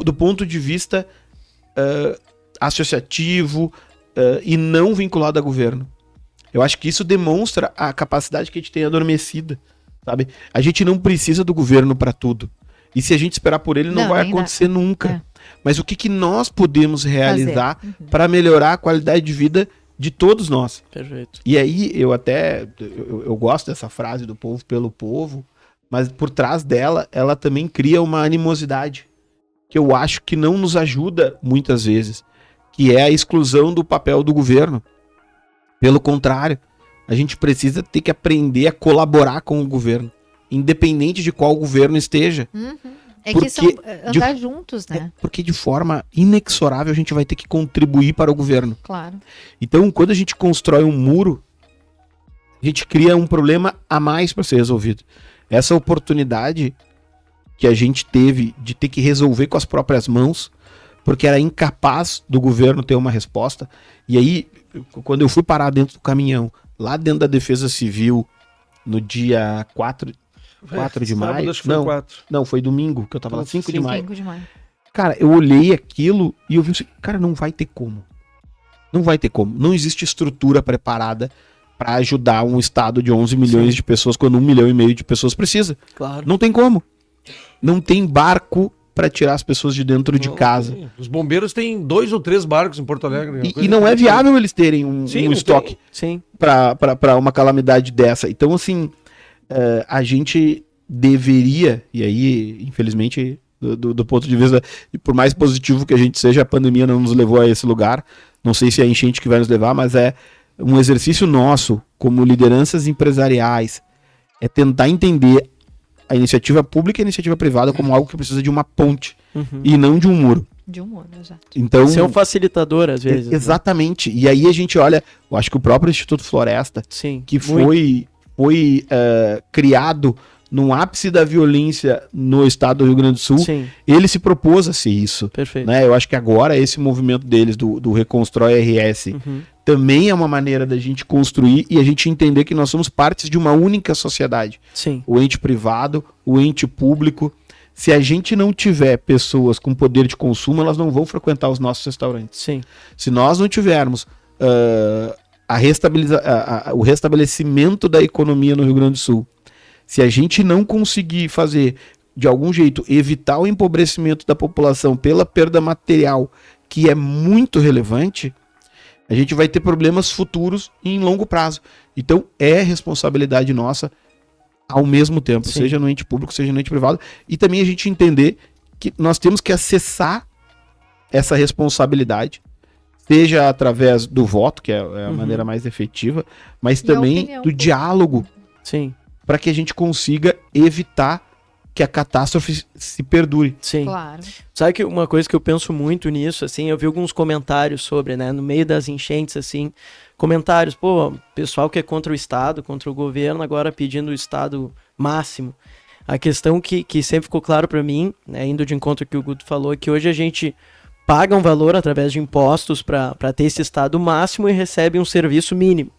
do ponto de vista associativo e não vinculado a governo? Eu acho que isso demonstra a capacidade que a gente tem adormecida, sabe? A gente não precisa do governo para tudo. E se a gente esperar por ele, não vai acontecer nunca. Mas o que nós podemos realizar para melhorar a qualidade de vida de todos nós? Perfeito. E aí, eu gosto dessa frase do povo pelo povo, mas por trás dela, ela também cria uma animosidade que eu acho que não nos ajuda muitas vezes, que é a exclusão do papel do governo. Pelo contrário, a gente precisa ter que aprender a colaborar com o governo, independente de qual governo esteja. É Porque que são andar juntos, né? Porque de forma inexorável a gente vai ter que contribuir para o governo. Claro. Então, quando a gente constrói um muro, a gente cria um problema a mais para ser resolvido. Essa oportunidade que a gente teve de ter que resolver com as próprias mãos, porque era incapaz do governo ter uma resposta. E aí, quando eu fui parar dentro do caminhão, lá dentro da Defesa Civil, no dia 4 de maio. Acho que foi 4. Não, foi domingo, que eu tava lá, 5 de maio. 5 de maio. Cara, eu olhei aquilo e eu vi assim, cara, não vai ter como. Não vai ter como. Não existe estrutura preparada para ajudar um estado de 11 milhões de pessoas quando 1,5 milhão de pessoas precisa. Claro. Não tem como. Não tem barco para tirar as pessoas de dentro de casa. Sim. Os bombeiros têm 2 ou 3 barcos em Porto Alegre. E não é viável eles terem um estoque Sim. para uma calamidade dessa. Então, assim, a gente deveria, e aí, infelizmente, do ponto de vista, por mais positivo que a gente seja, a pandemia não nos levou a esse lugar. Não sei se é a enchente que vai nos levar, mas é um exercício nosso, como lideranças empresariais, é tentar entender a iniciativa pública e a iniciativa privada como algo que precisa de uma ponte e não de um muro. De humor, exato. Então, Ser um facilitador, às vezes. exatamente. E aí a gente olha, eu acho que o próprio Instituto Floresta, Sim. que muito. foi criado no ápice da violência no estado do Rio Grande do Sul, Sim, ele se propôs a ser isso. perfeito. Né? Eu acho que agora esse movimento deles, do Reconstrói RS, também é uma maneira da gente construir e a gente entender que nós somos partes de uma única sociedade. Sim. O ente privado, o ente público. Se a gente não tiver pessoas com poder de consumo, elas não vão frequentar os nossos restaurantes. Sim. Se nós não tivermos o restabelecimento da economia no Rio Grande do Sul, se a gente não conseguir fazer, de algum jeito, evitar o empobrecimento da população pela perda material, que é muito relevante, a gente vai ter problemas futuros em longo prazo. Então, é responsabilidade nossa ao mesmo tempo, Sim. seja no ente público, seja no ente privado, e também a gente entender que nós temos que acessar essa responsabilidade, seja através do voto, que é a maneira mais efetiva, mas E a também opinião do pública. diálogo, Sim. para que a gente consiga evitar que a catástrofe se perdure. Sim. Claro. Sabe que uma coisa que eu penso muito nisso, assim, eu vi alguns comentários sobre, né, no meio das enchentes, assim, comentários, pô, pessoal que é contra o Estado, contra o governo, agora pedindo o Estado máximo. A questão que sempre ficou claro para mim, né, indo de encontro ao que o Guto falou, é que hoje a gente paga um valor através de impostos para ter esse Estado máximo e recebe um serviço mínimo.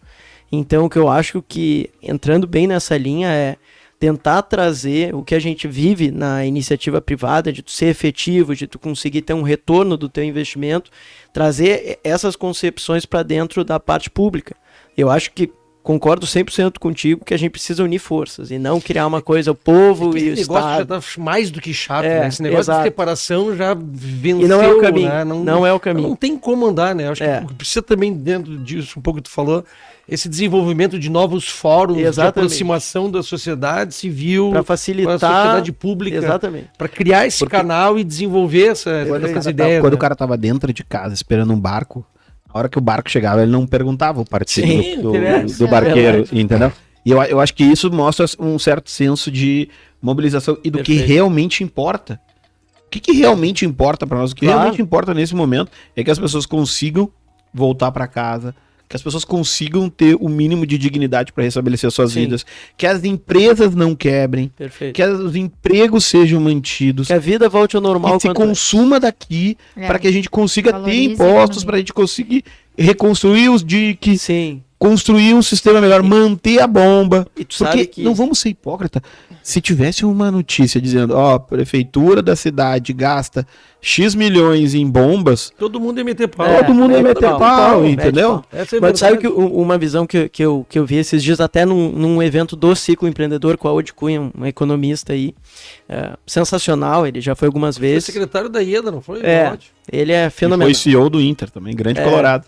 Então, o que eu acho que, entrando bem nessa linha, é tentar trazer o que a gente vive na iniciativa privada, de tu ser efetivo, de tu conseguir ter um retorno do teu investimento, trazer essas concepções para dentro da parte pública. Eu acho que concordo 100% contigo que a gente precisa unir forças e não criar uma coisa, o povo e o Esse negócio Estado. já tá mais do que chato, É, né? Esse negócio exato. de separação já venceu, E não é o caminho. né? Não é o caminho. Não tem como andar, né? Acho É. que precisa também, dentro disso, um pouco que tu falou, esse desenvolvimento de novos fóruns de Exatamente. aproximação da sociedade civil Para com a facilitar. sociedade pública, Exatamente. para criar esse canal e desenvolver essas ideias. Quando né? o cara tava dentro de casa esperando um barco, a hora que o barco chegava, ele não perguntava o participio Sim, do barqueiro, verdade. entendeu? E eu acho que isso mostra um certo senso de mobilização e do que Perfeito. realmente importa. O que realmente importa para nós? O que Claro. realmente importa nesse momento é que as pessoas consigam voltar para casa, que as pessoas consigam ter o mínimo de dignidade para restabelecer suas Sim. vidas, que as empresas não quebrem, Perfeito. que os empregos sejam mantidos, Que a vida volte ao normal que se quanto antes. consuma daqui É. para que a gente consiga ter Valorize a impostos, economia. para a gente conseguir reconstruir os diques, Sim. construir um sistema melhor, manter a bomba. E tu Porque sabe que não vamos ser hipócritas. Se tivesse uma notícia dizendo, ó, a prefeitura da cidade gasta X milhões em bombas, Todo mundo ia meter pau. todo mundo ia mete meter pau, entendeu? Essa é a Mas sabe que verdade. uma visão que eu vi esses dias até num evento do Ciclo Empreendedor com a Ode Cunha, um economista aí, sensacional, ele já foi algumas Foi vezes. secretário da IEDA, não foi? É, Ótimo. ele é E fenomenal. foi CEO do Inter também, grande É. colorado.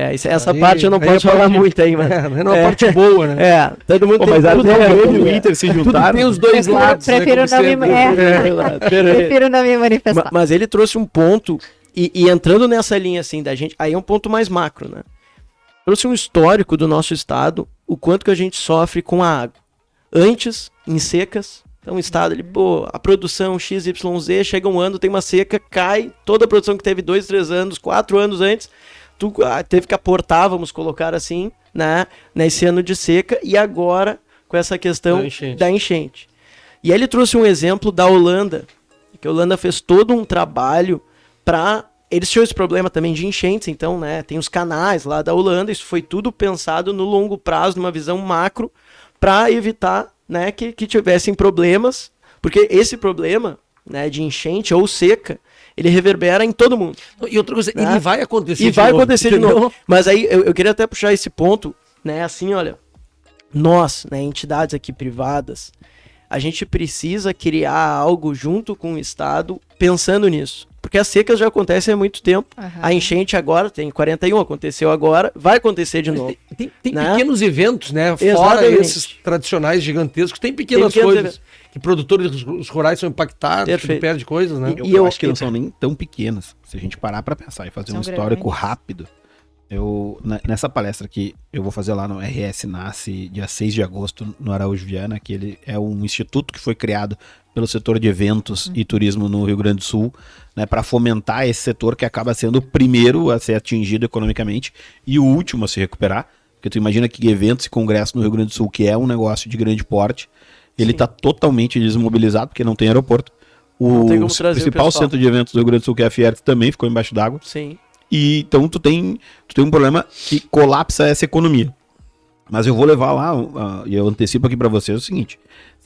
Essa Aí- parte eu não aí posso a falar parte- muito aí, mas... Não é uma parte boa, né? todo mundo Pô, tem mas tudo até a ver, ele e o né? Inter se Tudo juntaram. tem os dois lados. né, Prefiro como não me, sempre. prefiro não me manifestar. Mas ele trouxe um ponto, e entrando nessa linha assim da gente, aí é um ponto mais macro, né? Trouxe um histórico do nosso estado, o quanto que a gente sofre com a água. Antes, em secas, Então o estado, ele, pô, a produção XYZ, chega um ano, tem uma seca, cai, toda a produção que teve 2, 3 anos, 4 anos antes, tu teve que aportar, vamos colocar assim, né, nesse ano de seca, e agora com essa questão da enchente. E aí ele trouxe um exemplo da Holanda, que a Holanda fez todo um trabalho para... Eles tinham esse problema também de enchentes, então, né, tem os canais lá da Holanda, isso foi tudo pensado no longo prazo, numa visão macro, para evitar, né, que tivessem problemas, porque esse problema, né, de enchente ou seca, ele reverbera em todo mundo. E outra coisa, né? ele vai acontecer e vai acontecer de novo. Mas aí eu queria até puxar esse ponto, né, assim, olha, nós, né, entidades aqui privadas, a gente precisa criar algo junto com o Estado pensando nisso. Porque as secas já acontecem há muito tempo. A enchente agora, tem 41, aconteceu agora, vai acontecer de novo. Tem né? pequenos eventos, né? Fora Exatamente. esses tradicionais gigantescos, tem pequenas coisas que produtores rurais são impactados, que perde coisas, né? Eu acho que não são nem tão pequenas. Se a gente parar para pensar e fazer um histórico rápido, nessa palestra que eu vou fazer lá no RS Nasce, dia 6 de agosto, no Araújo Viana, que ele é um instituto que foi criado pelo setor de eventos e turismo no Rio Grande do Sul, né, para fomentar esse setor que acaba sendo o primeiro a ser atingido economicamente e o último a se recuperar, porque tu imagina que eventos e congressos no Rio Grande do Sul, que é um negócio de grande porte, ele está totalmente desmobilizado, porque não tem aeroporto. O principal centro de eventos do Rio Grande do Sul, que é a Fiergs, também ficou embaixo d'água. Sim. E então tu tem um problema que colapsa essa economia. Mas eu vou levar lá, e eu antecipo aqui para vocês o seguinte: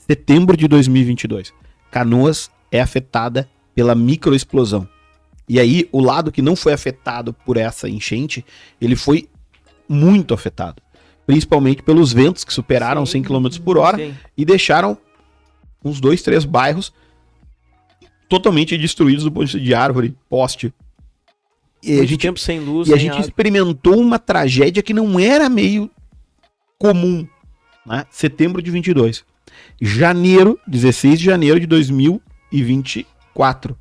setembro de 2022, Canoas é afetada pela microexplosão. E aí o lado que não foi afetado por essa enchente, ele foi muito afetado. Principalmente pelos ventos que superaram 100 km por hora e deixaram uns 2, 3 bairros totalmente destruídos do ponto de vista de árvore, poste. E a gente, tempo sem luz, e a gente experimentou uma tragédia que não era meio comum, né? Setembro de 22. Janeiro, 16 de janeiro de 2024.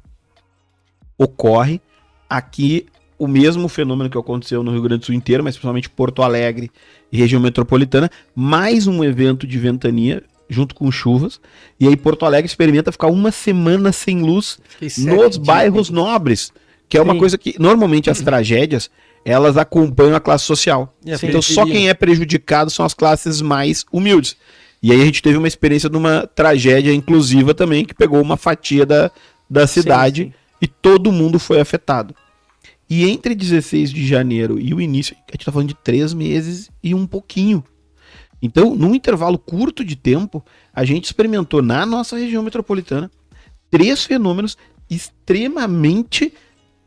Ocorre aqui o mesmo fenômeno que aconteceu no Rio Grande do Sul inteiro, mas principalmente Porto Alegre e região metropolitana, mais um evento de ventania junto com chuvas, e aí Porto Alegre experimenta ficar uma semana sem luz nos bairros nobres. Que é uma coisa que, normalmente, as tragédias, elas acompanham a classe social. Então, só quem é prejudicado são as classes mais humildes. E aí a gente teve uma experiência de uma tragédia inclusiva também, que pegou uma fatia da cidade e todo mundo foi afetado. E entre 16 de janeiro e o início, a gente tá falando de 3 meses e um pouquinho. Então, num intervalo curto de tempo, a gente experimentou na nossa região metropolitana 3 fenômenos extremamente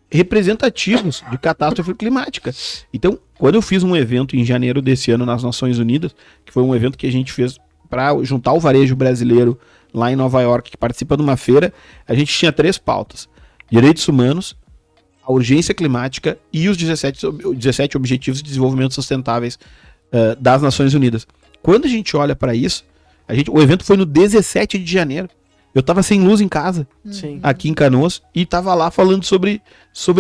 representativos de catástrofe climática. Então, quando eu fiz um evento em janeiro desse ano nas Nações Unidas, que foi um evento que a gente fez para juntar o varejo brasileiro lá em Nova York, que participa de uma feira, a gente tinha 3 pautas: direitos humanos, a urgência climática e os 17 Objetivos de Desenvolvimento Sustentáveis das Nações Unidas. Quando a gente olha para isso, o evento foi no 17 de janeiro. Eu tava sem luz em casa, aqui em Canoas, e tava lá falando sobre isso.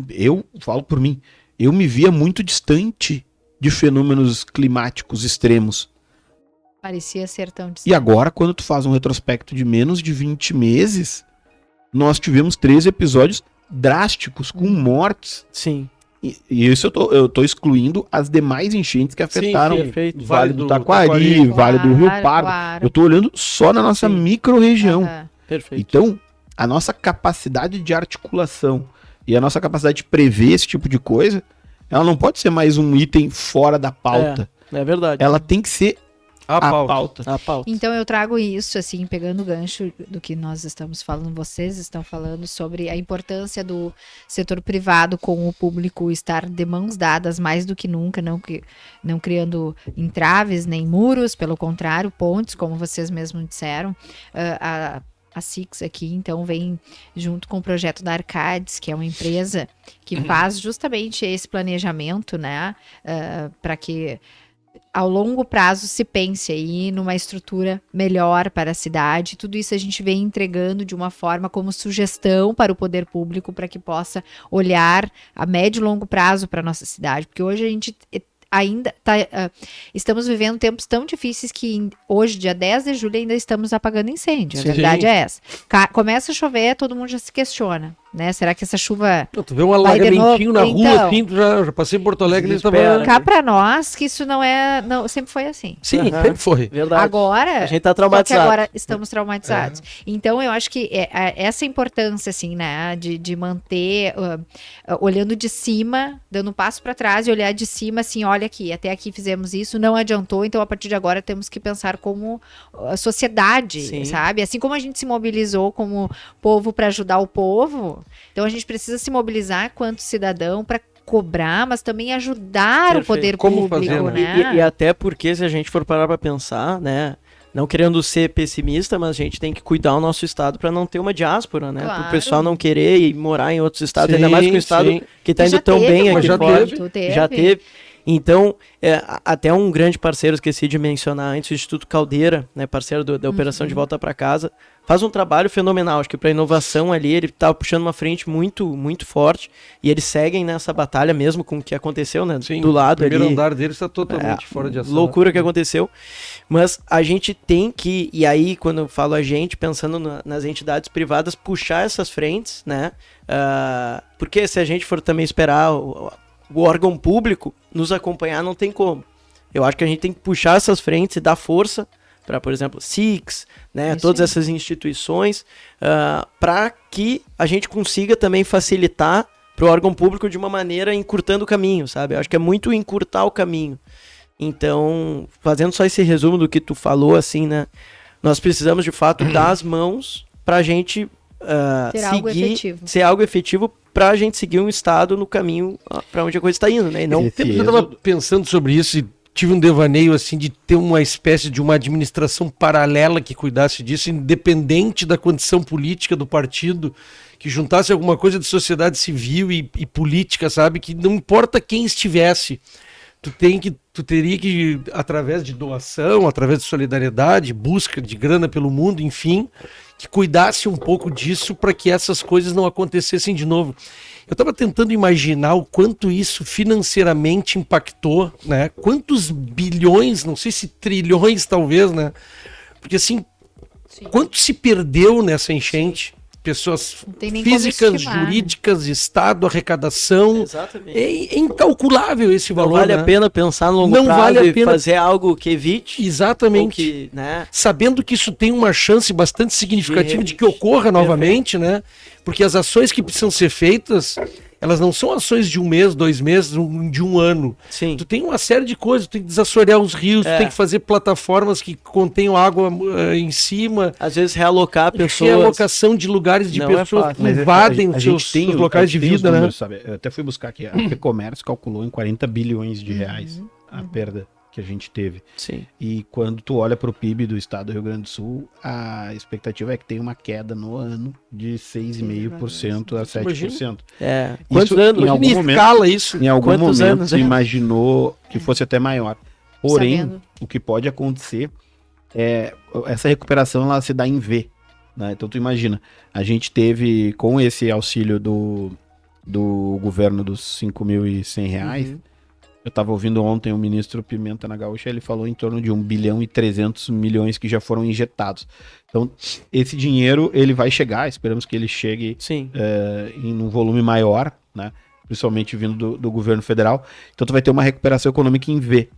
Eu falo por mim, eu me via muito distante de fenômenos climáticos extremos. Parecia ser tão distante. E agora, quando tu faz um retrospecto de menos de 20 meses, nós tivemos 3 episódios drásticos, com mortes. Sim. E isso eu tô excluindo as demais enchentes que afetaram o Vale do Taquari, Vale do Rio Pardo. Eu tô olhando só na nossa micro-região. Perfeito. Então, a nossa capacidade de articulação e a nossa capacidade de prever esse tipo de coisa, ela não pode ser mais um item fora da pauta. É verdade. Ela tem que ser a pauta. Então eu trago isso, assim, pegando o gancho do que nós estamos falando, vocês estão falando sobre a importância do setor privado com o público estar de mãos dadas mais do que nunca, não criando entraves nem muros, pelo contrário, pontes, como vocês mesmos disseram. A Six aqui, então, vem junto com o projeto da Arcades, que é uma empresa que faz justamente esse planejamento, né, para que ao longo prazo se pense aí numa estrutura melhor para a cidade. Tudo isso a gente vem entregando de uma forma como sugestão para o poder público, para que possa olhar a médio e longo prazo para a nossa cidade, porque hoje a gente ainda estamos vivendo tempos tão difíceis que hoje, dia 10 de julho, ainda estamos apagando incêndio. A Sim. verdade é essa. Começa a chover, todo mundo já se questiona, né? Será que essa chuva... Pô, tu vê um Vai de alagamentinho na novo? rua, Então. assim, já passei em Porto Alegre, ele Desespera. tava... Cá pra nós, que isso não sempre foi assim. Sim, Aham. sempre foi. Verdade. Agora, A gente tá só que traumatizado. agora estamos traumatizados. Então, eu acho que essa importância, assim, né, de manter, olhando de cima, dando um passo para trás e olhar de cima, assim, olha aqui, até aqui fizemos isso, não adiantou, então a partir de agora temos que pensar como sociedade, Sim. sabe? Assim como a gente se mobilizou como povo para ajudar o povo, então a gente precisa se mobilizar quanto cidadão para cobrar, mas também ajudar Perfeito. o poder Como público, fazer, né? E até porque, se a gente for parar pra pensar, né? Não querendo ser pessimista, mas a gente tem que cuidar o nosso estado para não ter uma diáspora, né? Claro. Para o pessoal não querer ir morar em outros estados, Sim, ainda mais com o estado sim. que está Já indo tão teve bem um aqui já fora. movimento, Já teve. Então, até um grande parceiro, esqueci de mencionar antes, o Instituto Caldeira, né, parceiro da Operação de Volta para Casa, faz um trabalho fenomenal. Acho que para inovação ali, ele estava puxando uma frente muito, muito forte, e eles seguem nessa batalha mesmo com o que aconteceu, né, Sim, do lado o primeiro ali. andar dele está totalmente fora de ação. Loucura que aconteceu. Mas a gente tem que, e aí quando eu falo a gente, pensando nas entidades privadas, puxar essas frentes, né? Porque se a gente for também esperar o órgão público nos acompanhar, não tem como. Eu acho que a gente tem que puxar essas frentes e dar força para, por exemplo, SICS, né? Isso Todas aí. essas instituições, para que a gente consiga também facilitar para o órgão público de uma maneira encurtando o caminho, sabe? Eu acho que é muito encurtar o caminho. Então, fazendo só esse resumo do que tu falou, assim, né? Nós precisamos, de fato, dar as mãos pra gente Ter algo efetivo. ser algo efetivo pra gente seguir um estado no caminho pra onde a coisa está indo, né? E não... Esse Eu tava pensando sobre isso e tive um devaneio, assim, de ter uma espécie de uma administração paralela que cuidasse disso, independente da condição política do partido, que juntasse alguma coisa de sociedade civil e política, sabe? Que não importa quem estivesse, tu teria que, através de doação, através de solidariedade, busca de grana pelo mundo, enfim, que cuidasse um pouco disso para que essas coisas não acontecessem de novo. Eu estava tentando imaginar o quanto isso financeiramente impactou, né? Quantos bilhões, não sei se trilhões talvez, né? Porque assim, quanto se perdeu nessa enchente? Pessoas Não tem nem como físicas, estimar, né? jurídicas, Estado, arrecadação. Exatamente. É incalculável esse Não valor, vale né? a pena pensar no longo Não prazo vale a e pena. fazer algo que evite. ou Exatamente. que, né? Sabendo que isso tem uma chance bastante significativa de que ocorra novamente, né? Porque as ações que precisam ser feitas, elas não são ações de 1 mês, 2 meses, de 1 ano. Sim. Tu tem uma série de coisas, tu tem que desassorear os rios, tu tem que fazer plataformas que contenham água em cima, Às vezes realocar pessoas. realocação de lugares de Não é pessoas fácil. que Mas invadem a os gente seus tem seus locais de tem os vida, né? números, sabe? Eu até fui buscar aqui. A FEComércio calculou em 40 bilhões de reais a perda que a gente teve. Sim. E quando tu olha para o PIB do estado do Rio Grande do Sul, a expectativa é que tem uma queda no ano de 6,5% a 7%. Quantos Isso, anos? em algum Me momento- escala isso. Em algum Quantos momento anos, se né? imaginou que fosse até maior. Porém, Sabendo. o que pode acontecer é essa recuperação ela se dá em V. Né? Então tu imagina, a gente teve com esse auxílio do governo dos R$5.100, eu estava ouvindo ontem o ministro Pimenta na Gaúcha, ele falou em torno de 1 bilhão e 300 milhões que já foram injetados. Então, esse dinheiro, ele vai chegar, esperamos que ele chegue Sim. em um volume maior, né? Principalmente vindo do governo federal. Então, tu vai ter uma recuperação econômica em V.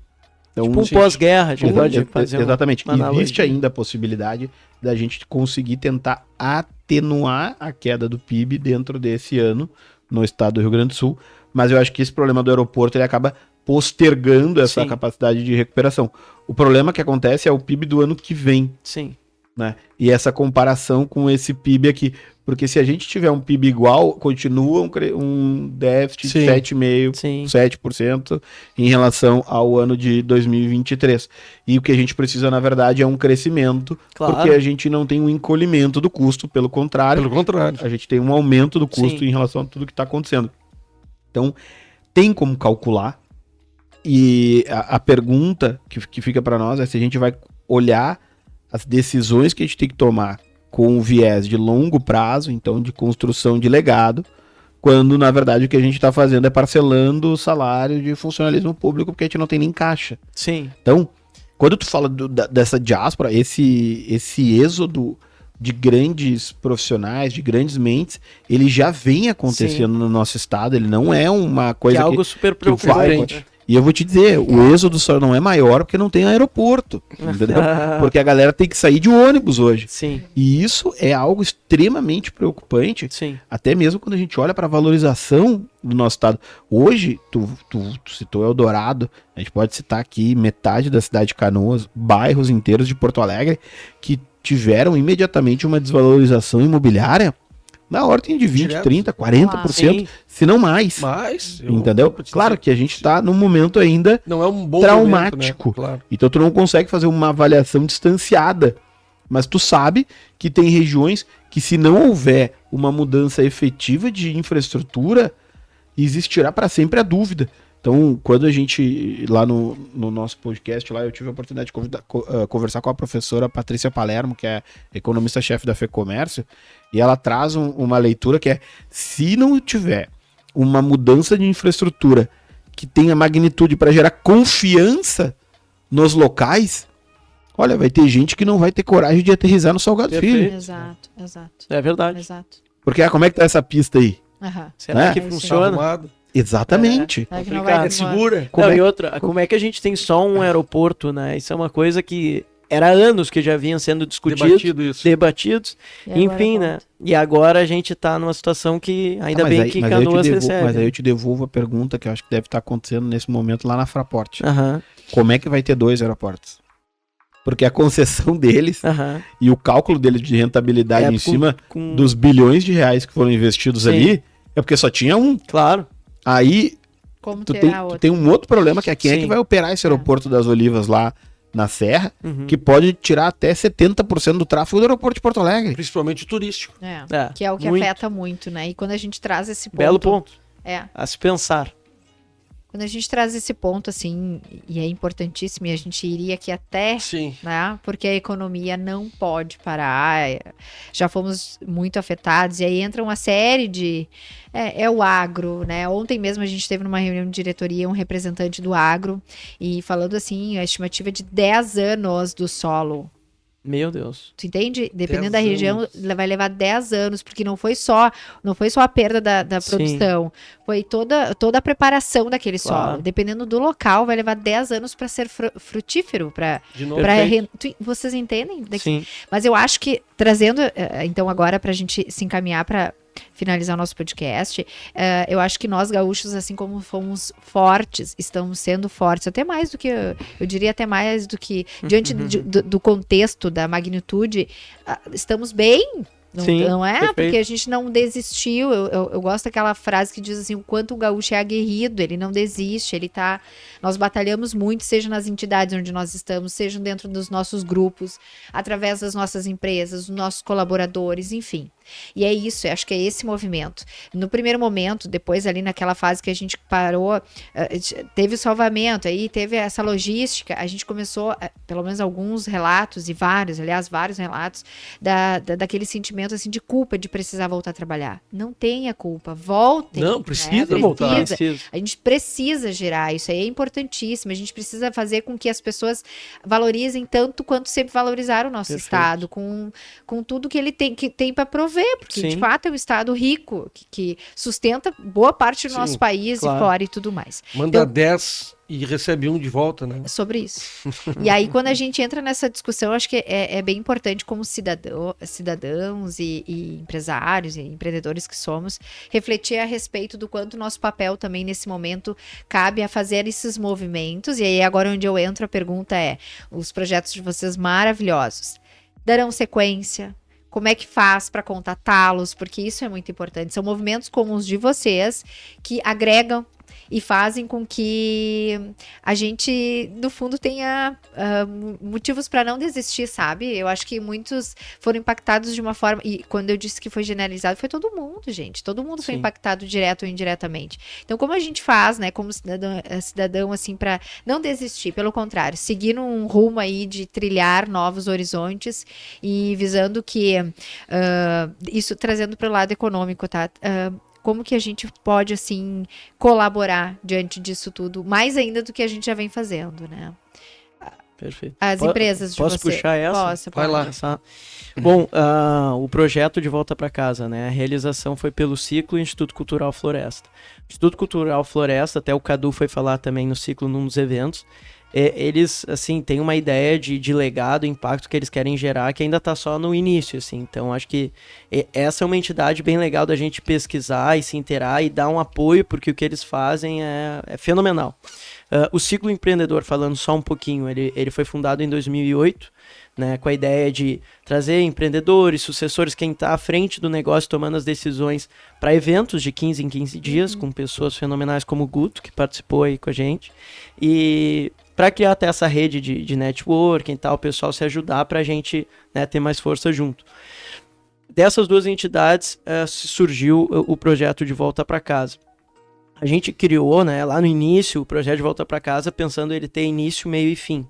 Então, Tipo um sim. pós-guerra, a gente pode fazer exatamente. uma analogia. Existe ainda a possibilidade da gente conseguir tentar atenuar a queda do PIB dentro desse ano no estado do Rio Grande do Sul, mas eu acho que esse problema do aeroporto ele acaba postergando essa Sim. capacidade de recuperação. O problema que acontece é o PIB do ano que vem, Sim. né? E essa comparação com esse PIB aqui, porque se a gente tiver um PIB igual, continua um déficit Sim. de 7,5%, Sim. 7% em relação ao ano de 2023. E o que a gente precisa, na verdade, é um crescimento, Claro. porque a gente não tem um encolhimento do custo, pelo contrário, Pelo contrário. a gente tem um aumento do custo Sim. em relação a tudo que está acontecendo. Então, tem como calcular, e a pergunta que fica para nós é se a gente vai olhar as decisões que a gente tem que tomar com o viés de longo prazo, então de construção de legado, quando na verdade o que a gente está fazendo é parcelando o salário de funcionalismo público, porque a gente não tem nem caixa. Sim. Então, quando tu fala dessa diáspora, esse êxodo de grandes profissionais, de grandes mentes, ele já vem acontecendo no nosso estado, ele não é uma coisa Que é algo super que vai preocupante. acontecer. E eu vou te dizer, o êxodo só não é maior porque não tem aeroporto, entendeu? Porque a galera tem que sair de ônibus hoje. Sim, E isso é algo extremamente preocupante, sim. até mesmo quando a gente olha para a valorização do nosso estado. Hoje, tu citou Eldorado, a gente pode citar aqui metade da cidade de Canoas, bairros inteiros de Porto Alegre, que tiveram imediatamente uma desvalorização imobiliária na ordem de 20, Direto. 30, 40%, Sim. se não mais. Mas, Entendeu? Claro que a gente está num momento ainda não é um bom traumático. momento, né? Claro. Então tu não consegue fazer uma avaliação distanciada. Mas tu sabe que tem regiões que, se não houver uma mudança efetiva de infraestrutura, existirá para sempre a dúvida. Então, quando a gente, lá no nosso podcast, lá eu tive a oportunidade de conversar com a professora Patrícia Palermo, que é economista-chefe da FEComércio, e ela traz uma leitura que é: se não tiver uma mudança de infraestrutura que tenha magnitude para gerar confiança nos locais, olha, vai ter gente que não vai ter coragem de aterrissar no Salgado Perfeito. Filho. Exato. É verdade. Exato. Porque como é que tá essa pista aí? Aham. Será É. que É isso aí. Tá funciona? arrumado. Exatamente. Será que não Complicado. vai É segura. Como Não, é- e outra, como é que a gente tem só um aeroporto, né? Isso é uma coisa que era há anos que já vinham sendo discutidos, Debatido isso. debatidos, E agora enfim, né? E agora a gente tá numa situação que ainda Ah, bem que mas aí eu te Canoas devolvo- recebe. Mas aí eu te devolvo a pergunta que eu acho que deve estar acontecendo nesse momento lá na Fraport. Aham, Como é que vai ter 2 aeroportos? Porque a concessão deles aham. e o cálculo deles de rentabilidade É, em com- cima com- dos bilhões de reais que foram investidos Sim. ali é porque só tinha um. Claro, Aí Como tu terá tem, outra? tu tem um outro problema, que é quem é que Sim. vai operar esse aeroporto das Olivas lá na Serra, uhum. que pode tirar até 70% do tráfego do aeroporto de Porto Alegre. Principalmente o turístico. É, Que é o que muito. afeta muito, né? E quando a gente traz esse ponto... Belo ponto É. a se pensar. Quando a gente traz esse ponto, assim, e é importantíssimo, e a gente iria aqui até, Sim. né? Porque a economia não pode parar, já fomos muito afetados, e aí entra uma série de... É o agro, né? Ontem mesmo a gente teve numa reunião de diretoria um representante do agro, e falando assim, a estimativa é de 10 anos do solo. Meu Deus. Tu entende? Dependendo 10 da região, anos. vai levar 10 anos, porque não foi só a perda da Sim. produção, foi toda a preparação daquele Claro. solo. Dependendo do local, vai levar 10 anos para ser frutífero, para De novo. Perfeito. vocês entendem? Sim. Mas eu acho que trazendo então agora para a gente se encaminhar para finalizar o nosso podcast, eu acho que nós gaúchos, assim como fomos fortes, estamos sendo fortes, até mais do que, eu diria até mais do que, diante do contexto, da magnitude, estamos bem. Não, Sim, não é? perfeito. Porque a gente não desistiu. Eu gosto daquela frase que diz assim: o quanto o gaúcho é aguerrido, ele não desiste, ele tá. Nós batalhamos muito, seja nas entidades onde nós estamos, seja dentro dos nossos grupos, através das nossas empresas, dos nossos colaboradores, enfim. E é isso, eu acho que é esse movimento. No primeiro momento, depois ali naquela fase que a gente parou, teve o salvamento, aí teve essa logística, a gente começou, pelo menos alguns relatos, e vários relatos, daquele sentimento assim de culpa de precisar voltar a trabalhar. Não tenha culpa, voltem. Não, precisa né? voltar. Preciso. A gente precisa gerar, isso aí é importantíssimo. A gente precisa fazer com que as pessoas valorizem tanto quanto sempre valorizaram o nosso Perfeito. estado, com tudo que ele tem para prover, porque de Sim. fato é um estado rico, que sustenta boa parte do Sim, nosso país claro. e fora e tudo mais. Manda 10 e recebe um de volta, né? É sobre isso. E aí, quando a gente entra nessa discussão, eu acho que é bem importante, como cidadãos e empresários e empreendedores que somos, refletir a respeito do quanto nosso papel também nesse momento cabe a fazer esses movimentos. E aí, agora onde eu entro, a pergunta é: os projetos de vocês maravilhosos darão sequência? Como é que faz para contatá-los? Porque isso é muito importante. São movimentos como os de vocês que agregam e fazem com que a gente, no fundo, tenha motivos para não desistir, sabe? Eu acho que muitos foram impactados de uma forma... E quando eu disse que foi generalizado, foi todo mundo, gente. Todo mundo foi Sim. impactado direto ou indiretamente. Então, como a gente faz, né, como cidadão assim, para não desistir? Pelo contrário, seguir num rumo aí de trilhar novos horizontes e visando que... isso trazendo para o lado econômico, tá? como que a gente pode, assim, colaborar diante disso tudo, mais ainda do que a gente já vem fazendo, né? Perfeito. As empresas de Posso você. puxar essa? Posso, Vai lá. Essa. Bom, o projeto De Volta para Casa, né? A realização foi pelo Ciclo Instituto Cultural Floresta. O Instituto Cultural Floresta, até o Cadu foi falar também no ciclo num dos eventos, eles, assim, têm uma ideia de legado, impacto que eles querem gerar, que ainda está só no início, assim. Então, acho que essa é uma entidade bem legal da gente pesquisar e se inteirar e dar um apoio, porque o que eles fazem é fenomenal. O Ciclo Empreendedor, falando só um pouquinho, ele foi fundado em 2008, né, com a ideia de trazer empreendedores, sucessores, quem está à frente do negócio tomando as decisões para eventos de 15 em 15 dias, com pessoas fenomenais como o Guto, que participou aí com a gente, e para criar até essa rede de networking e tal, o pessoal se ajudar para a gente, né, ter mais força junto. Dessas duas entidades surgiu o projeto De Volta para Casa. A gente criou, né, lá no início, o projeto De Volta para Casa, pensando ele ter início, meio e fim,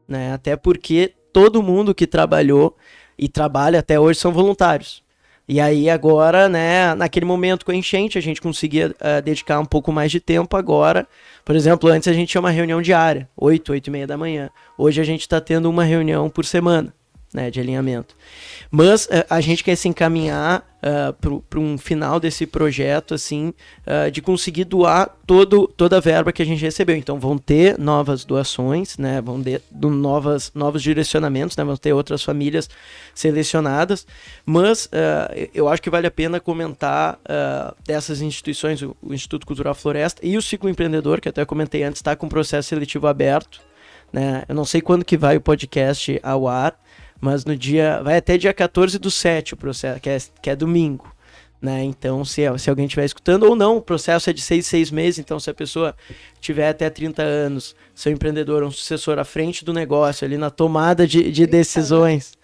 né? Até porque todo mundo que trabalhou e trabalha até hoje são voluntários. E aí agora, né, naquele momento com a enchente, a gente conseguia dedicar um pouco mais de tempo agora. Por exemplo, antes a gente tinha uma reunião diária, 8h30 da manhã. Hoje a gente está tendo uma reunião por semana, né, de alinhamento. Mas a gente quer se encaminhar para um final desse projeto, assim, de conseguir doar toda a verba que a gente recebeu. Então vão ter novas doações, né, vão ter novos direcionamentos, né, vão ter outras famílias selecionadas, mas eu acho que vale a pena comentar dessas instituições, o Instituto Cultural Floresta e o Ciclo Empreendedor, que até comentei antes, está com processo seletivo aberto, né. Eu não sei quando que vai o podcast ao ar, mas vai até dia 14/7 o processo, que é domingo, né? Então, se alguém estiver escutando ou não, o processo é de 6 meses, então se a pessoa tiver até 30 anos, ser um empreendedor, um sucessor à frente do negócio, ali na tomada de decisões,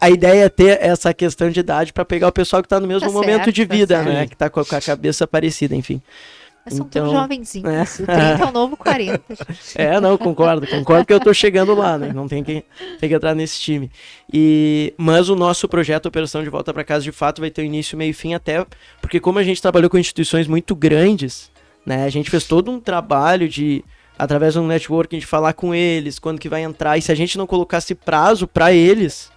a ideia é ter essa questão de idade para pegar o pessoal que está no mesmo momento de vida, né? Que está com a cabeça parecida, enfim. Mas são Então, tão jovenzinhos. O 30 é o novo 40. Não, concordo que eu tô chegando lá, né? Não tem que entrar nesse time. Mas o nosso projeto Operação De Volta para Casa, de fato, vai ter início, meio e fim, até porque como a gente trabalhou com instituições muito grandes, né? A gente fez todo um trabalho através do networking, de falar com eles, quando que vai entrar, e se a gente não colocasse prazo para eles,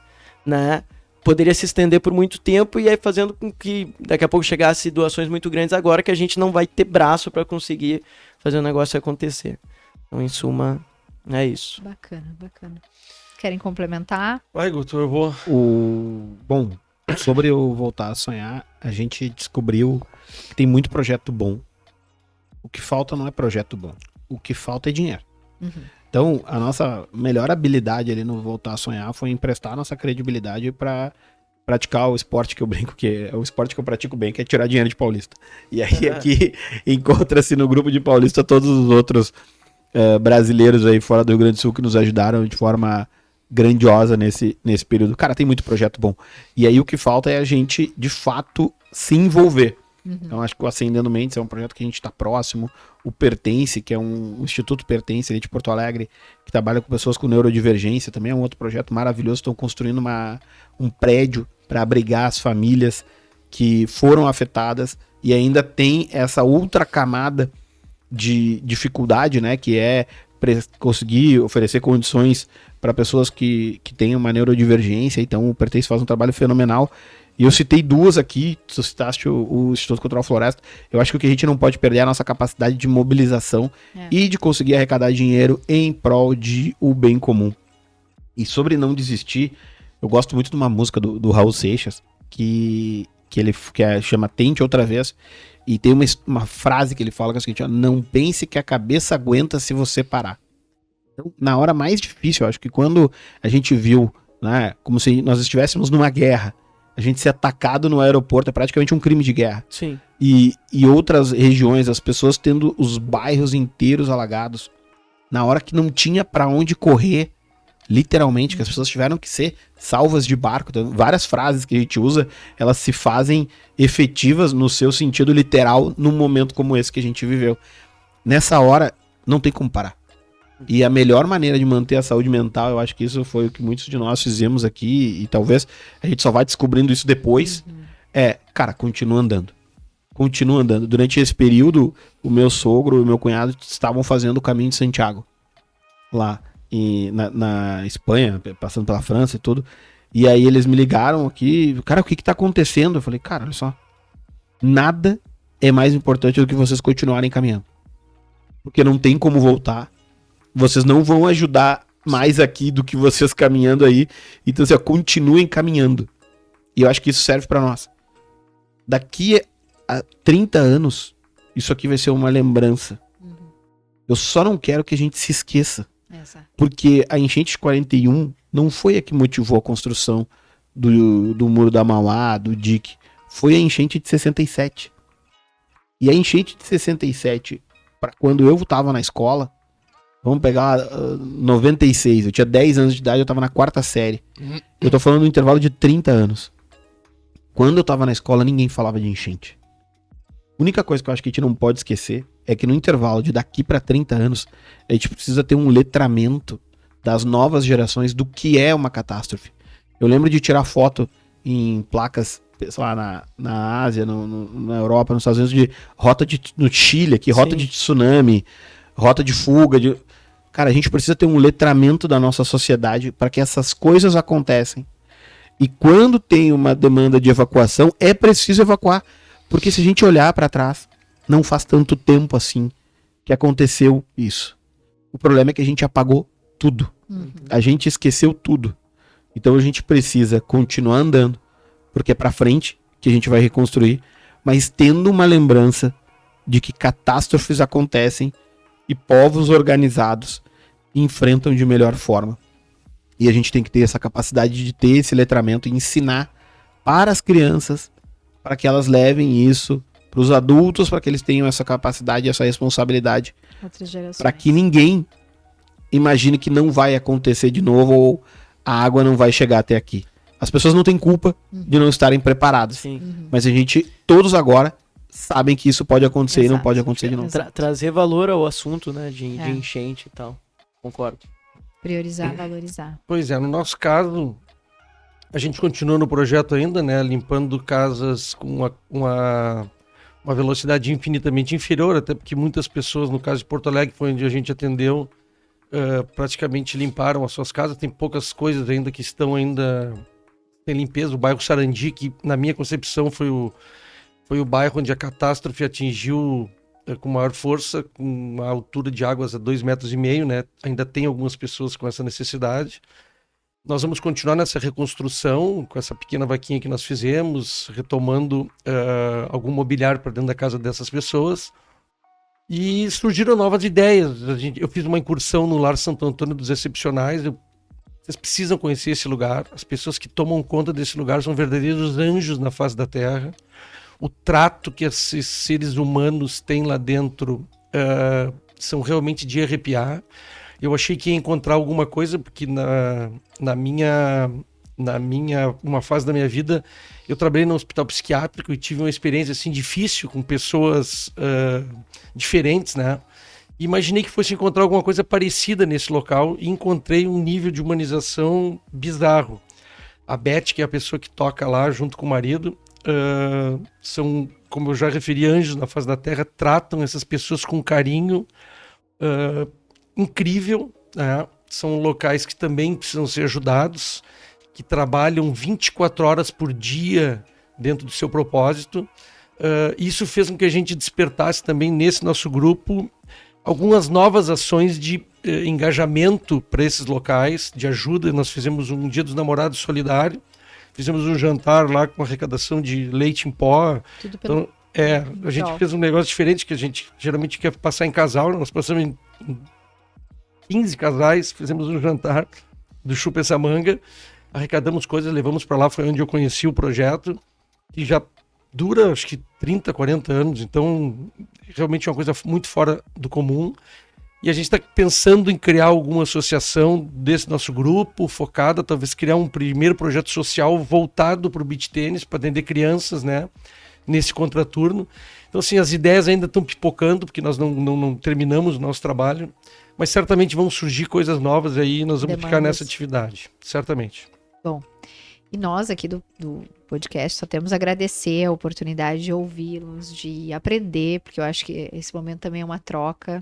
né? Poderia se estender por muito tempo e aí fazendo com que daqui a pouco chegasse doações muito grandes agora que a gente não vai ter braço para conseguir fazer o negócio acontecer. Então, em suma, é isso. Bacana. Querem complementar? Vai, Guto, eu vou. Bom, sobre o Voltar a Sonhar, a gente descobriu que tem muito projeto bom. O que falta não é projeto bom. O que falta é dinheiro. Uhum. Então, a nossa melhor habilidade ali no Voltar a Sonhar foi emprestar a nossa credibilidade para praticar o esporte que eu brinco, que é o esporte que eu pratico bem, que é tirar dinheiro de paulista. E aí aqui encontra-se no grupo de paulista todos os outros brasileiros aí fora do Rio Grande do Sul que nos ajudaram de forma grandiosa nesse período. Cara, tem muito projeto bom. E aí o que falta é a gente, de fato, se envolver. Então acho que o Acendendo Mentes é um projeto que a gente está próximo. O Pertence, que é um Instituto Pertence ali de Porto Alegre, que trabalha com pessoas com neurodivergência, também é um outro projeto maravilhoso. Estão construindo um prédio para abrigar as famílias que foram afetadas e ainda tem essa outra camada de dificuldade, né, que é conseguir oferecer condições para pessoas que têm uma neurodivergência. Então o Pertence faz um trabalho fenomenal. E eu citei duas aqui, tu citaste o Instituto Cultural Floresta. Eu acho que o que a gente não pode perder é a nossa capacidade de mobilização e de conseguir arrecadar dinheiro em prol de o bem comum. E sobre não desistir, eu gosto muito de uma música do Raul Seixas, que chama Tente Outra Vez, e tem uma frase que ele fala que é o seguinte: não pense que a cabeça aguenta se você parar. Então, na hora mais difícil, eu acho que quando a gente viu, né, como se nós estivéssemos numa guerra, a gente ser atacado no aeroporto é praticamente um crime de guerra. Sim. E outras regiões, as pessoas tendo os bairros inteiros alagados, na hora que não tinha pra onde correr, literalmente, que as pessoas tiveram que ser salvas de barco. Então, várias frases que a gente usa, elas se fazem efetivas no seu sentido literal num momento como esse que a gente viveu. Nessa hora, não tem como parar. E a melhor maneira de manter a saúde mental, eu acho que isso foi o que muitos de nós fizemos aqui, e talvez a gente só vai descobrindo isso depois, cara, continua andando. continua andando. Durante esse período, o meu sogro e o meu cunhado estavam fazendo o caminho de Santiago, lá na Espanha, passando pela França e tudo. E aí eles me ligaram aqui, cara, o que tá acontecendo? Eu falei, cara, olha só, nada é mais importante do que vocês continuarem caminhando. Porque não tem como voltar. Vocês não vão ajudar mais aqui do que vocês caminhando aí. Então, assim, continuem caminhando. E eu acho que isso serve pra nós. Daqui a 30 anos, isso aqui vai ser uma lembrança. Eu só não quero que a gente se esqueça. Exato. Porque a enchente de 41 não foi a que motivou a construção do Muro da Mauá, do dique. Foi a enchente de 67. E a enchente de 67, para quando eu estava na escola, vamos pegar 96, eu tinha 10 anos de idade, eu estava na 4ª série. Eu tô falando do intervalo de 30 anos. Quando eu estava na escola, ninguém falava de enchente. A única coisa que eu acho que a gente não pode esquecer é que no intervalo de daqui para 30 anos, a gente precisa ter um letramento das novas gerações do que é uma catástrofe. Eu lembro de tirar foto em placas, sei lá, na Ásia, na Europa, nos Estados Unidos, de rota no Chile, aqui, rota de tsunami, rota de fuga. Cara, a gente precisa ter um letramento da nossa sociedade para que essas coisas acontecem. E quando tem uma demanda de evacuação, é preciso evacuar. Porque se a gente olhar para trás, não faz tanto tempo assim que aconteceu isso. O problema é que a gente apagou tudo. A gente esqueceu tudo. Então a gente precisa continuar andando, porque é para frente que a gente vai reconstruir, mas tendo uma lembrança de que catástrofes acontecem e povos organizados enfrentam de melhor forma. E a gente tem que ter essa capacidade de ter esse letramento e ensinar para as crianças, para que elas levem isso para os adultos, para que eles tenham essa capacidade e essa responsabilidade, para que ninguém imagine que não vai acontecer de novo ou a água não vai chegar até aqui. As pessoas não têm culpa de não estarem preparadas, mas a gente, todos agora, sabem que isso pode acontecer e não pode acontecer de novo. Trazer valor ao assunto, né, de enchente e tal. Concordo. Priorizar, valorizar. Pois é, no nosso caso, a gente continua no projeto ainda, né, limpando casas com uma velocidade infinitamente inferior, até porque muitas pessoas, no caso de Porto Alegre, foi onde a gente atendeu, praticamente limparam as suas casas. Tem poucas coisas ainda que estão ainda sem limpeza. O bairro Sarandi, que na minha concepção foi o bairro onde a catástrofe atingiu com maior força, com uma altura de águas a 2,5 metros, né? Ainda tem algumas pessoas com essa necessidade. Nós vamos continuar nessa reconstrução, com essa pequena vaquinha que nós fizemos, retomando algum mobiliário para dentro da casa dessas pessoas. E surgiram novas ideias. Eu fiz uma incursão no Lar Santo Antônio dos Excepcionais. Vocês precisam conhecer esse lugar. As pessoas que tomam conta desse lugar são verdadeiros anjos na face da terra. O trato que esses seres humanos têm lá dentro são realmente de arrepiar. Eu achei que ia encontrar alguma coisa, porque uma fase da minha vida, eu trabalhei no hospital psiquiátrico e tive uma experiência assim difícil com pessoas diferentes, né? Imaginei que fosse encontrar alguma coisa parecida nesse local e encontrei um nível de humanização bizarro. A Beth, que é a pessoa que toca lá junto com o marido, são, como eu já referi, anjos na face da terra, tratam essas pessoas com carinho incrível, né? São locais que também precisam ser ajudados, que trabalham 24 horas por dia dentro do seu propósito. Isso fez com que a gente despertasse também nesse nosso grupo algumas novas ações de engajamento para esses locais, de ajuda. Nós fizemos um Dia dos Namorados solidário, fizemos um jantar lá com arrecadação de leite em pó. Tudo pelo... Então, a gente fez um negócio diferente, que a gente geralmente quer passar em casal. Nós passamos em 15 casais, fizemos um jantar do Chupa Essa Manga, arrecadamos coisas, levamos para lá. Foi onde eu conheci o projeto, que já dura acho que 30, 40 anos, então realmente é uma coisa muito fora do comum. E a gente está pensando em criar alguma associação desse nosso grupo, focada, talvez criar um primeiro projeto social voltado para o beach tênis, para atender crianças, né, nesse contraturno. Então, assim, as ideias ainda estão pipocando, porque nós não terminamos o nosso trabalho, mas certamente vão surgir coisas novas aí e nós vamos ficar nessa atividade, certamente. Bom, E nós aqui do podcast só temos a agradecer a oportunidade de ouvi-los, de aprender, porque eu acho que esse momento também é uma troca.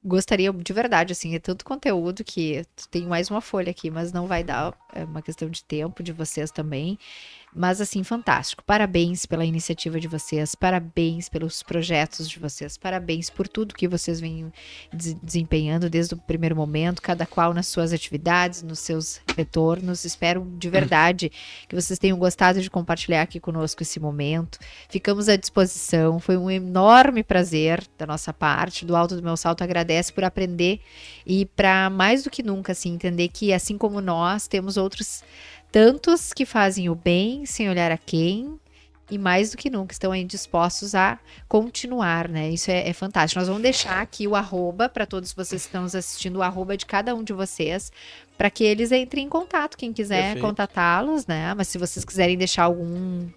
Gostaria de verdade, assim, é tanto conteúdo que tem mais uma folha aqui, mas não vai dar, é uma questão de tempo de vocês também. Mas, assim, fantástico. Parabéns pela iniciativa de vocês, parabéns pelos projetos de vocês, parabéns por tudo que vocês vêm desempenhando desde o primeiro momento, cada qual nas suas atividades, nos seus retornos. Espero de verdade que vocês tenham gostado de compartilhar aqui conosco esse momento. Ficamos à disposição, foi um enorme prazer da nossa parte. Do Alto do Meu Salto agradece por aprender e para mais do que nunca, assim, entender que assim como nós, temos outros tantos que fazem o bem sem olhar a quem e mais do que nunca estão aí dispostos a continuar, né? Isso é fantástico. Nós vamos deixar aqui o arroba para todos vocês que estão nos assistindo, o arroba de cada um de vocês, para que eles entrem em contato, quem quiser contatá-los, né? Mas se vocês quiserem deixar algum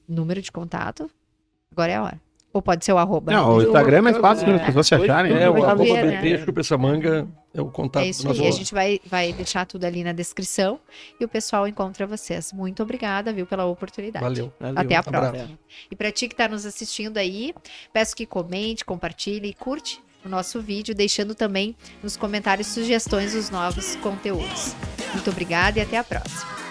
número de contato, agora é a hora. Ou pode ser o arroba. Não, o Instagram é mais fácil para as pessoas se acharem. O Vai arroba ver, BT, né? Chupa essa manga, é o contato É isso do nosso aí, a gente vai deixar tudo ali na descrição e o pessoal encontra vocês. Muito obrigada, viu, pela oportunidade. Valeu. Até a Abraço. próxima. E para ti que está nos assistindo aí, peço que comente, compartilhe e curte o nosso vídeo, deixando também nos comentários sugestões dos novos conteúdos. Muito obrigada e até a próxima.